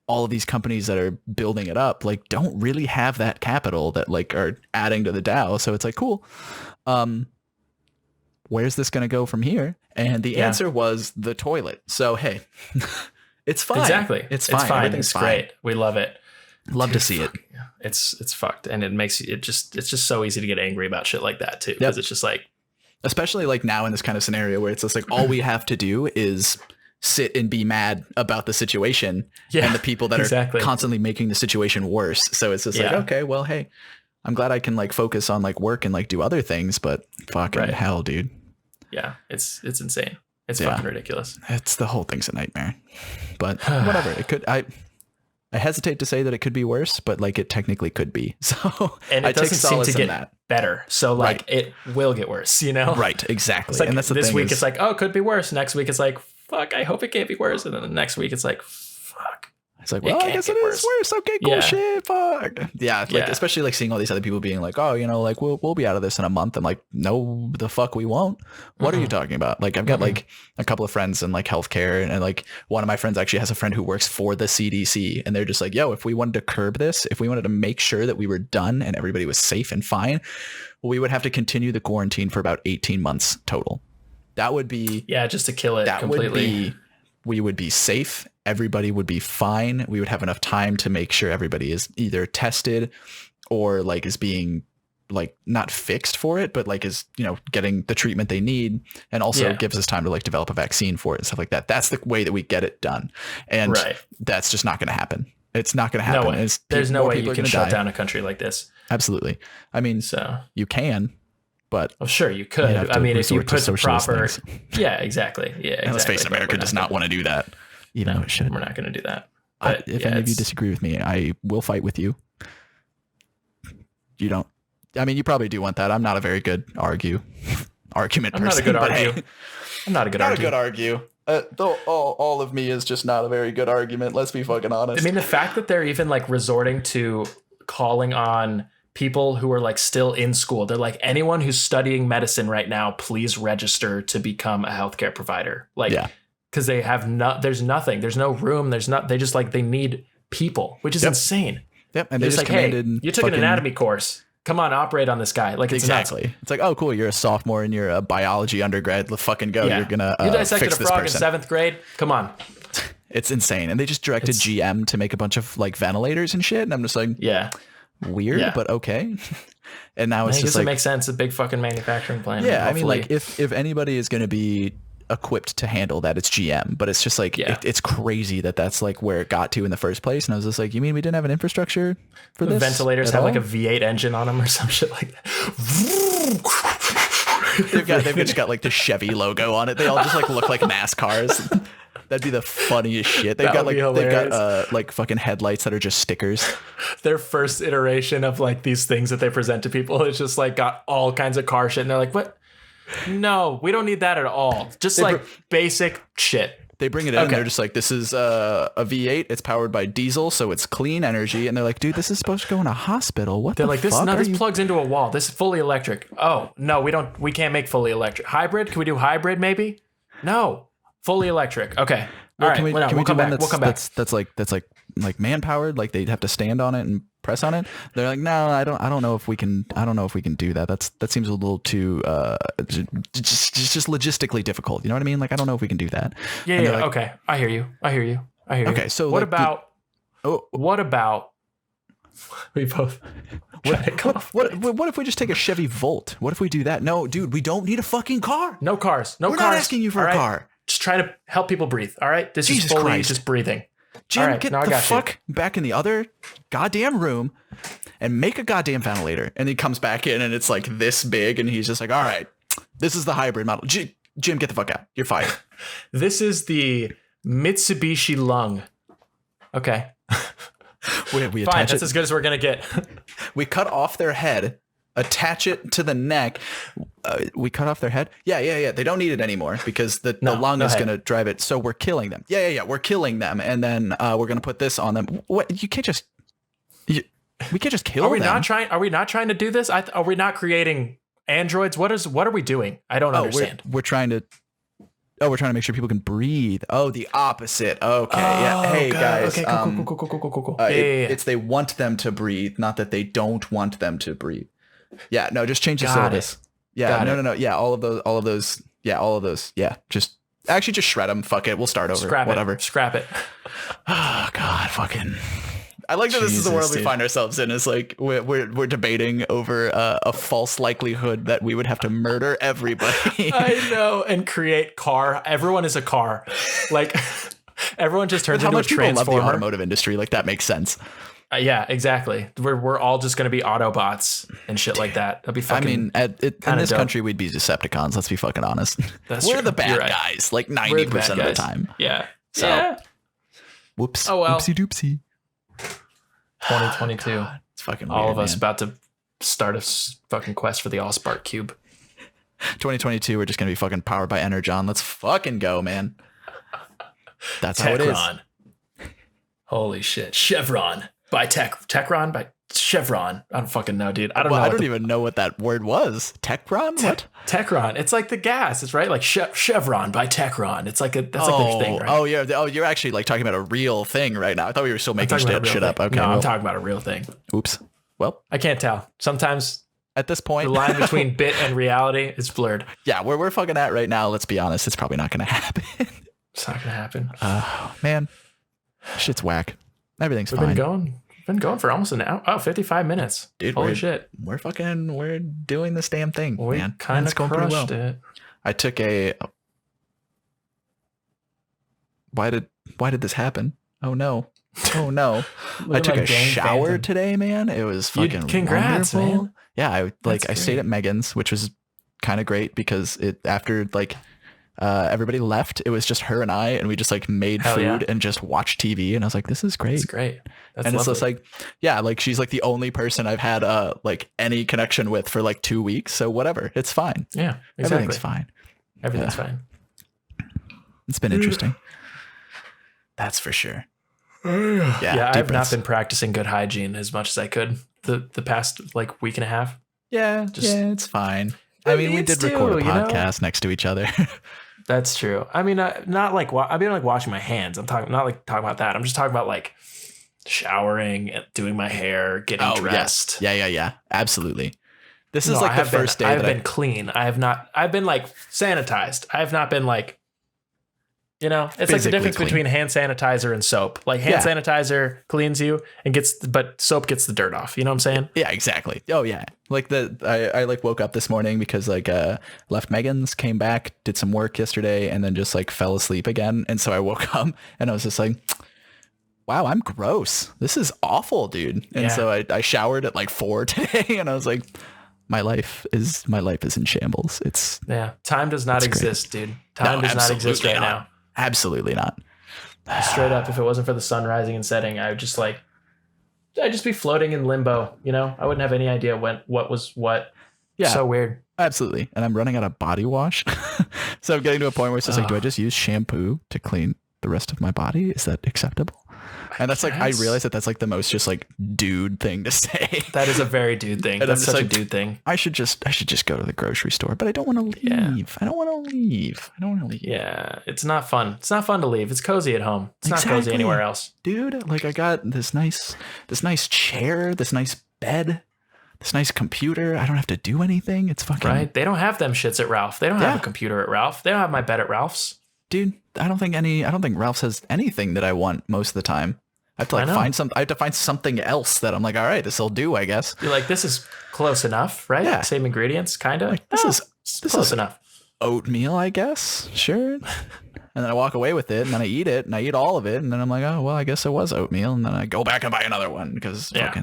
all of these companies that are building it up, like don't really have that capital that like are adding to the Dow. So it's like, cool. Where's this going to go from here? And the answer was the toilet. So, hey, it's fine. Exactly. It's fine. Everything's great. We love it. Love to see it. It's fucked. And it's just so easy to get angry about shit like that too. Because it's just like, especially like now in this kind of scenario where it's just like, all we have to do is sit and be mad about the situation and the people that are constantly making the situation worse. So it's just like, okay, well, hey, I'm glad I can like focus on like work and like do other things, but fucking hell, dude. Yeah. It's insane. It's fucking ridiculous. It's the whole thing's a nightmare, but whatever. It could, I hesitate to say that it could be worse, but like it technically could be. So and it doesn't seem to get better. So like it will get worse, you know? Right. Exactly. It's like, and that's the this thing week it's like, oh, it could be worse. Next week it's like, fuck, I hope it can't be worse. And then the next week it's like, fuck. It's like, well, I guess it is worse. Okay, cool shit. Fuck. Yeah. Like, especially like seeing all these other people being like, oh, you know, like we'll be out of this in a month. I'm like, no, the fuck we won't. What are you talking about? Like, I've got like a couple of friends in like healthcare, and like one of my friends actually has a friend who works for the CDC, and they're just like, yo, if we wanted to curb this, if we wanted to make sure that we were done and everybody was safe and fine, we would have to continue the quarantine for about 18 months total. That would be just to kill it completely. We would be safe. Everybody would be fine. We would have enough time to make sure everybody is either tested or like is being like not fixed for it, but like is, you know, getting the treatment they need, and also gives us time to like develop a vaccine for it and stuff like that. That's the way that we get it done. And that's just not going to happen. It's not going to happen. No way. There's no way you can shut down a country like this. Absolutely. I mean, you can. But sure, you could. I mean, if you put the proper, things. Exactly. Yeah, exactly. And let's face it, America does not want to do that. Even though it should. We're not going to do that. But if any of you disagree with me, I will fight with you. You don't. I mean, you probably do want that. I'm not a very good argument person. I'm not a good argue. Hey, I'm not a good argue. Not a good argue. Though all of me is just not a very good argument. Let's be fucking honest. I mean, the fact that they're even like resorting to calling on people who are like still in school. They're like, anyone who's studying medicine right now, please register to become a healthcare provider. Like, because they have there's nothing, there's no room. They need people, which is insane. Yep. And they're just like, hey, you took an anatomy course. Come on, operate on this guy. Like, it's exactly. Nuts. It's like, oh, cool. You're a sophomore and you're a biology undergrad. Let's fucking go. You're gonna you dissected fix a frog this in 7th grade. Come on. It's insane. And they just directed GM to make a bunch of like ventilators and shit. And I'm just like, yeah, weird, but okay. And now it's just like, it makes sense. A big fucking manufacturing plant. Yeah, I mean, like if anybody is going to be equipped to handle that, it's GM. But it's just like it's crazy that that's like where it got to in the first place. And I was just like, you mean we didn't have an infrastructure for this? Ventilators have like a V8 engine on them or some shit like that. they've just got like the Chevy logo on it. They all just like look like NASCARs. That'd be the funniest shit. They've got like fucking headlights that are just stickers. Their first iteration of like these things that they present to people is just like got all kinds of car shit, and they're like, "What? No, we don't need that at all. Just basic shit." They bring it in and they're just like, "This is a V8. It's powered by diesel, so it's clean energy." And they're like, "Dude, this is supposed to go in a hospital. What?" They're like, "This plugs into a wall. This is fully electric." Oh no, we can't make fully electric. Hybrid? Can we do hybrid? Maybe? No. Fully electric. Okay. All right. Can we come back. We'll come back. That's like man powered. Like they'd have to stand on it and press on it. They're like, no, I don't know if we can. I don't know if we can do that. That seems a little too just logistically difficult. You know what I mean? Like I don't know if we can do that. Yeah. Like, okay. I hear you. Okay. So what about? What about? We both. What if we just take a Chevy Volt? What if we do that? No, dude, we don't need a fucking car. No cars. We're not asking you for a car. Just try to help people breathe. All right. This Jesus is fully Christ. just breathing. Jim, get the fuck back in the other goddamn room and make a goddamn ventilator. And he comes back in and it's like this big. And he's just like, all right, this is the hybrid model. Jim, get the fuck out. You're fired. This is the Mitsubishi Lung. Okay. We Fine, that's as good as we're going to get. We cut off their head, attach it to the neck. We cut off their head. Yeah. They don't need it anymore because the lung is going to drive it. So we're killing them. Yeah. We're killing them. And then we're going to put this on them. What? You can't just... we can't just kill them. Are we not trying to do this? Are we not creating androids? What are we doing? I don't understand. We're trying to make sure people can breathe. Oh, the opposite. Okay. Yeah. Hey, guys. Okay, cool. It's they want them to breathe, not that they don't want them to breathe. Yeah. No, just change the syllabus. Yeah. No. Yeah. All of those. Yeah. All of those. Yeah. Just shred them. Fuck it. We'll start over. Scrap it. Oh, God. Fucking. I like that this is the world we find ourselves in. Is like we're debating over a false likelihood that we would have to murder everybody. I know, and create car. Everyone is a car. Like everyone just turns into a transformer. Love the automotive industry. Like that makes sense. Yeah, exactly. We're all just gonna be Autobots and shit like that. That'd be fucking. I mean, in this country, we'd be Decepticons. Let's be fucking honest. We're the bad guys. Like 90% of the time. Yeah. So. Yeah. Whoops. Oh well. Oopsie doopsie. 2022. It's fucking weird, all of us man. about to start a fucking quest for the Allspark cube. 2022, we're just gonna be fucking powered by Energon. Let's fucking go, man. That's how it is. Holy shit. Chevron by Techron by Chevron. I don't fucking know, dude. I don't even know what that word was. Techron? What? Techron. It's like the gas. It's right. Like Chevron by Techron. It's like that's like their thing, right? Oh yeah. Oh, you're actually like talking about a real thing right now. I thought we were still making shit up. Okay. No, I'm talking about a real thing. Oops. Well, I can't tell. Sometimes at this point, the line between bit and reality is blurred. Yeah, where we're fucking at right now, let's be honest, it's probably not going to happen. It's not going to happen. Man, shit's whack. Everything's fine. Been going for almost an hour. Oh, 55 minutes. Dude, holy shit. We're doing this damn thing. We kind of crushed it. I took why did this happen? Oh no. I took a shower today, man. It was fucking congrats, wonderful. Man. Yeah, I stayed at Megan's, which was kind of great because after everybody left, it was just her and I, and we just like made food and just watched TV, and I was like, this is great. It's great. That's and lovely. It's just like, yeah, like she's like the only person I've had like any connection with for like 2 weeks, so whatever, it's fine. Yeah, exactly. Everything's fine. It's been interesting. That's for sure. Yeah, I've not been practicing good hygiene as much as I could the past like week and a half. Yeah, it's fine. I mean, we did record a podcast next to each other. That's true. I mean, not like I've been like washing my hands. I'm talking about that. I'm just talking about like showering, doing my hair, getting dressed. Yeah. Absolutely. This is like the first day I've been clean. I've been like sanitized. I have not been like You know, it's like the difference between hand sanitizer and soap. Like hand sanitizer cleans you and but soap gets the dirt off. You know what I'm saying? Yeah, exactly. Oh yeah. Like I like woke up this morning because like left Megan's, came back, did some work yesterday, and then just like fell asleep again. And so I woke up and I was just like, wow, I'm gross. This is awful, dude. And so I showered at like 4 today, and I was like, my life is in shambles. It's time does not exist, dude. Time does not exist right now. Absolutely not. Straight up, if it wasn't for the sun rising and setting, I'd just be floating in limbo. You know, I wouldn't have any idea what was what. Yeah, so weird. Absolutely. And I'm running out of body wash, so I'm getting to a point where it's just like, do I just use shampoo to clean the rest of my body? Is that acceptable? And that's like, I realize that's like the most just like dude thing to say. That is a very dude thing. That's such a dude thing. I should just go to the grocery store, but I don't want to leave. I don't want to leave. Yeah. It's not fun. It's not fun to leave. It's cozy at home. It's not cozy anywhere else. Dude, like I got this nice chair, this nice bed, this nice computer. I don't have to do anything. It's fucking right. They don't have them shits at Ralph. They don't have a computer at Ralph. They don't have my bed at Ralph's. Dude, I don't think Ralph's has anything that I want most of the time. I have to I have to find something else that I'm like, all right, this will do, I guess. You're like, this is close enough, right? Yeah. Same ingredients, kind of. Like, this is close enough. Oatmeal, I guess. Sure. And then I walk away with it, and then I eat it, and I eat all of it, and then I'm like, oh, well, I guess it was oatmeal, and then I go back and buy another one because exactly.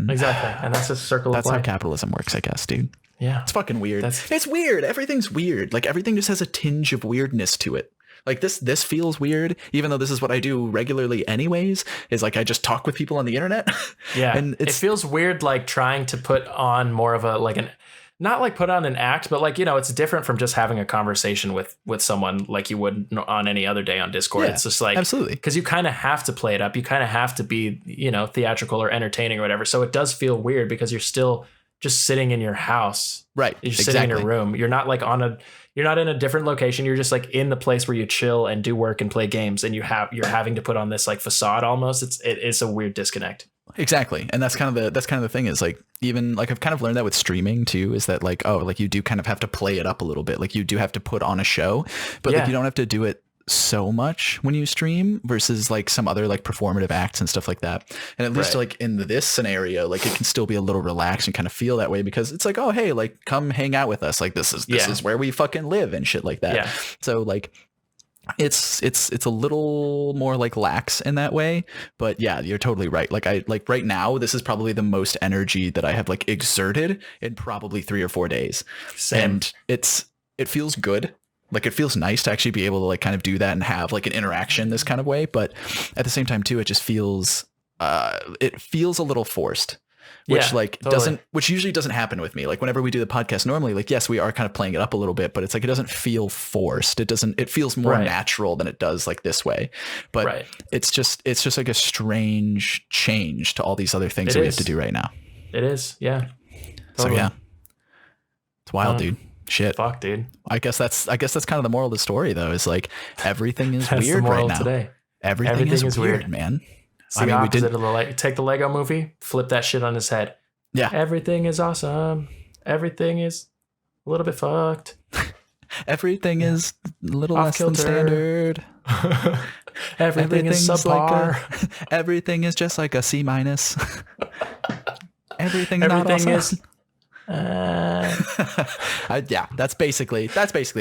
And that's a circle of life. That's how capitalism works, I guess, dude. Yeah. It's fucking weird. It's weird. Everything's weird. Like everything just has a tinge of weirdness to it. Like this feels weird, even though this is what I do regularly anyways, is like I just talk with people on the internet. Yeah. And it feels weird, like trying to put on more of not like put on an act, but like, you know, it's different from just having a conversation with someone like you would on any other day on Discord. It's just like, absolutely, because you kind of have to play it up. You kind of have to be, you know, theatrical or entertaining or whatever. So it does feel weird because you're still just sitting in your house. Right. You're just sitting in your room. You're not like you're not in a different location. You're just like in the place where you chill and do work and play games, and you're having to put on this like facade almost. It's a weird disconnect. Exactly. And that's kind of the thing is like, even like I've kind of learned that with streaming too, is that like, oh, like you do kind of have to play it up a little bit. Like you do have to put on a show, but like you don't have to do it so much when you stream versus like some other like performative acts and stuff like that. And at least like in this scenario, like it can still be a little relaxed and kind of feel that way because it's like, oh, hey, like come hang out with us. Like this is where we fucking live and shit like that. Yeah. So like it's a little more like lax in that way, but yeah, you're totally right. Like right now, this is probably the most energy that I have like exerted in probably 3 or 4 days. Same. And it feels good. Like it feels nice to actually be able to like kind of do that and have like an interaction this kind of way. But at the same time too, it just feels a little forced, which which usually doesn't happen with me. Like whenever we do the podcast normally, like, yes, we are kind of playing it up a little bit, but it's like, it doesn't feel forced. It feels more natural than it does like this way. But it's just like a strange change to all these other things that we have to do right now. It is. Yeah. Totally. So yeah, it's wild, dude. Shit. Fuck, dude. I guess that's kind of the moral of the story, though, is like everything is weird right now. Today. Everything is weird, man. It's the opposite of the take the Lego movie, flip that shit on his head. Yeah. Everything is awesome. Everything is a little bit fucked. Everything is a little less than standard. Everything is subpar. Everything is just like a C-. Everything awesome. is. Yeah, that's basically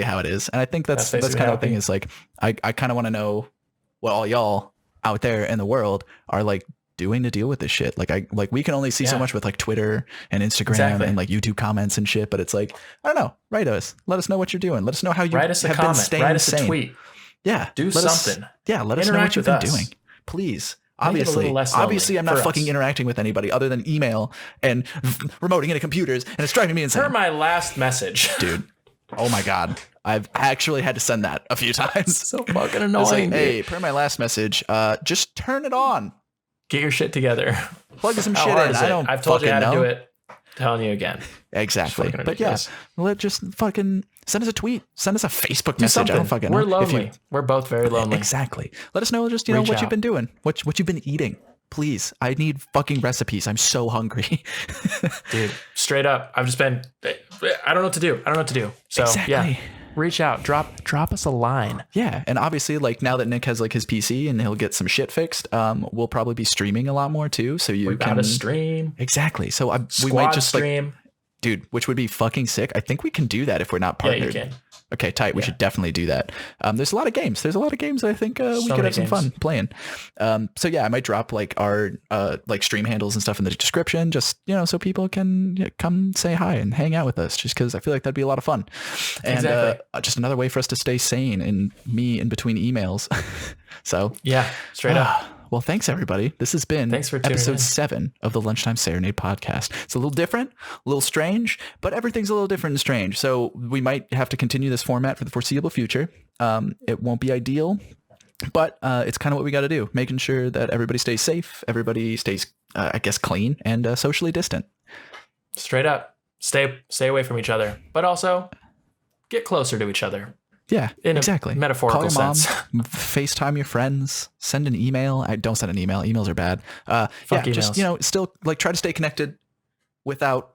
how it is, and I think that's kind of the thing is like I kind of want to know what all y'all out there in the world are like doing to deal with this shit. Like we can only see so much with like Twitter and Instagram and like YouTube comments and shit, but it's like, I don't know, write us, let us know what you're doing, let us know how you write us a comment, write us a tweet, do something, let us know what you've been doing, please. Obviously, I'm not fucking interacting with anybody other than email and remoting into computers, and it's driving me insane. Per my last message, dude. Oh my god, I've actually had to send that a few times. So fucking annoying. Like, hey, per my last message, just turn it on. Get your shit together. Plug some shit in. I've told you how to do it. Telling you again. Exactly. But yeah, just fucking send us a tweet. Send us a Facebook message. I don't fucking know. We're lonely. We're both very lonely. Exactly. Let us know just, what you've been doing. What you've been eating. Please. I need fucking recipes. I'm so hungry. Dude, straight up. I've just been, I don't know what to do. So exactly. yeah. reach out, drop us a line. Yeah, and obviously, like now that Nick has like his PC and he'll get some shit fixed, we'll probably be streaming a lot more too. So you We can gotta stream. exactly. So we Squad might just stream. like, dude, which would be fucking sick. I think we can do that if we're not Yeah, partnered. you can. Okay, tight. We should definitely do that. There's a lot of games. That I think we could many have some games. fun playing. So yeah, I might drop like our like stream handles and stuff in the description, just so people can come say hi and hang out with us. Just because I feel like that'd be a lot of fun, and Exactly. just another way for us to stay sane and me in between emails. So Yeah, straight up. well, thanks everybody. This has been Thanks for tuning episode in. 7 of the Lunchtime Serenade podcast. It's a little different, a little strange, but everything's a little different and strange. So we might have to continue this format for the foreseeable future. It won't be ideal, but it's kind of what we got to do, making sure that everybody stays safe, everybody stays, I guess, clean and socially distant. Straight up. Stay away from each other, but also get closer to each other. Yeah, In a exactly. metaphorical Call your mom, sense. FaceTime your friends, send an email. Don't send an email. Emails are bad. Fuck just, emails. still like try to stay connected without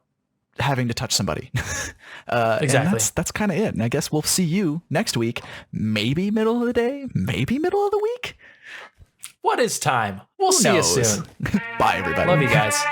having to touch somebody. And Exactly. that's kind of it. And I guess we'll see you next week, maybe middle of the day, maybe middle of the week. What is time? We'll Who see you knows? soon. Bye, everybody. Love you guys.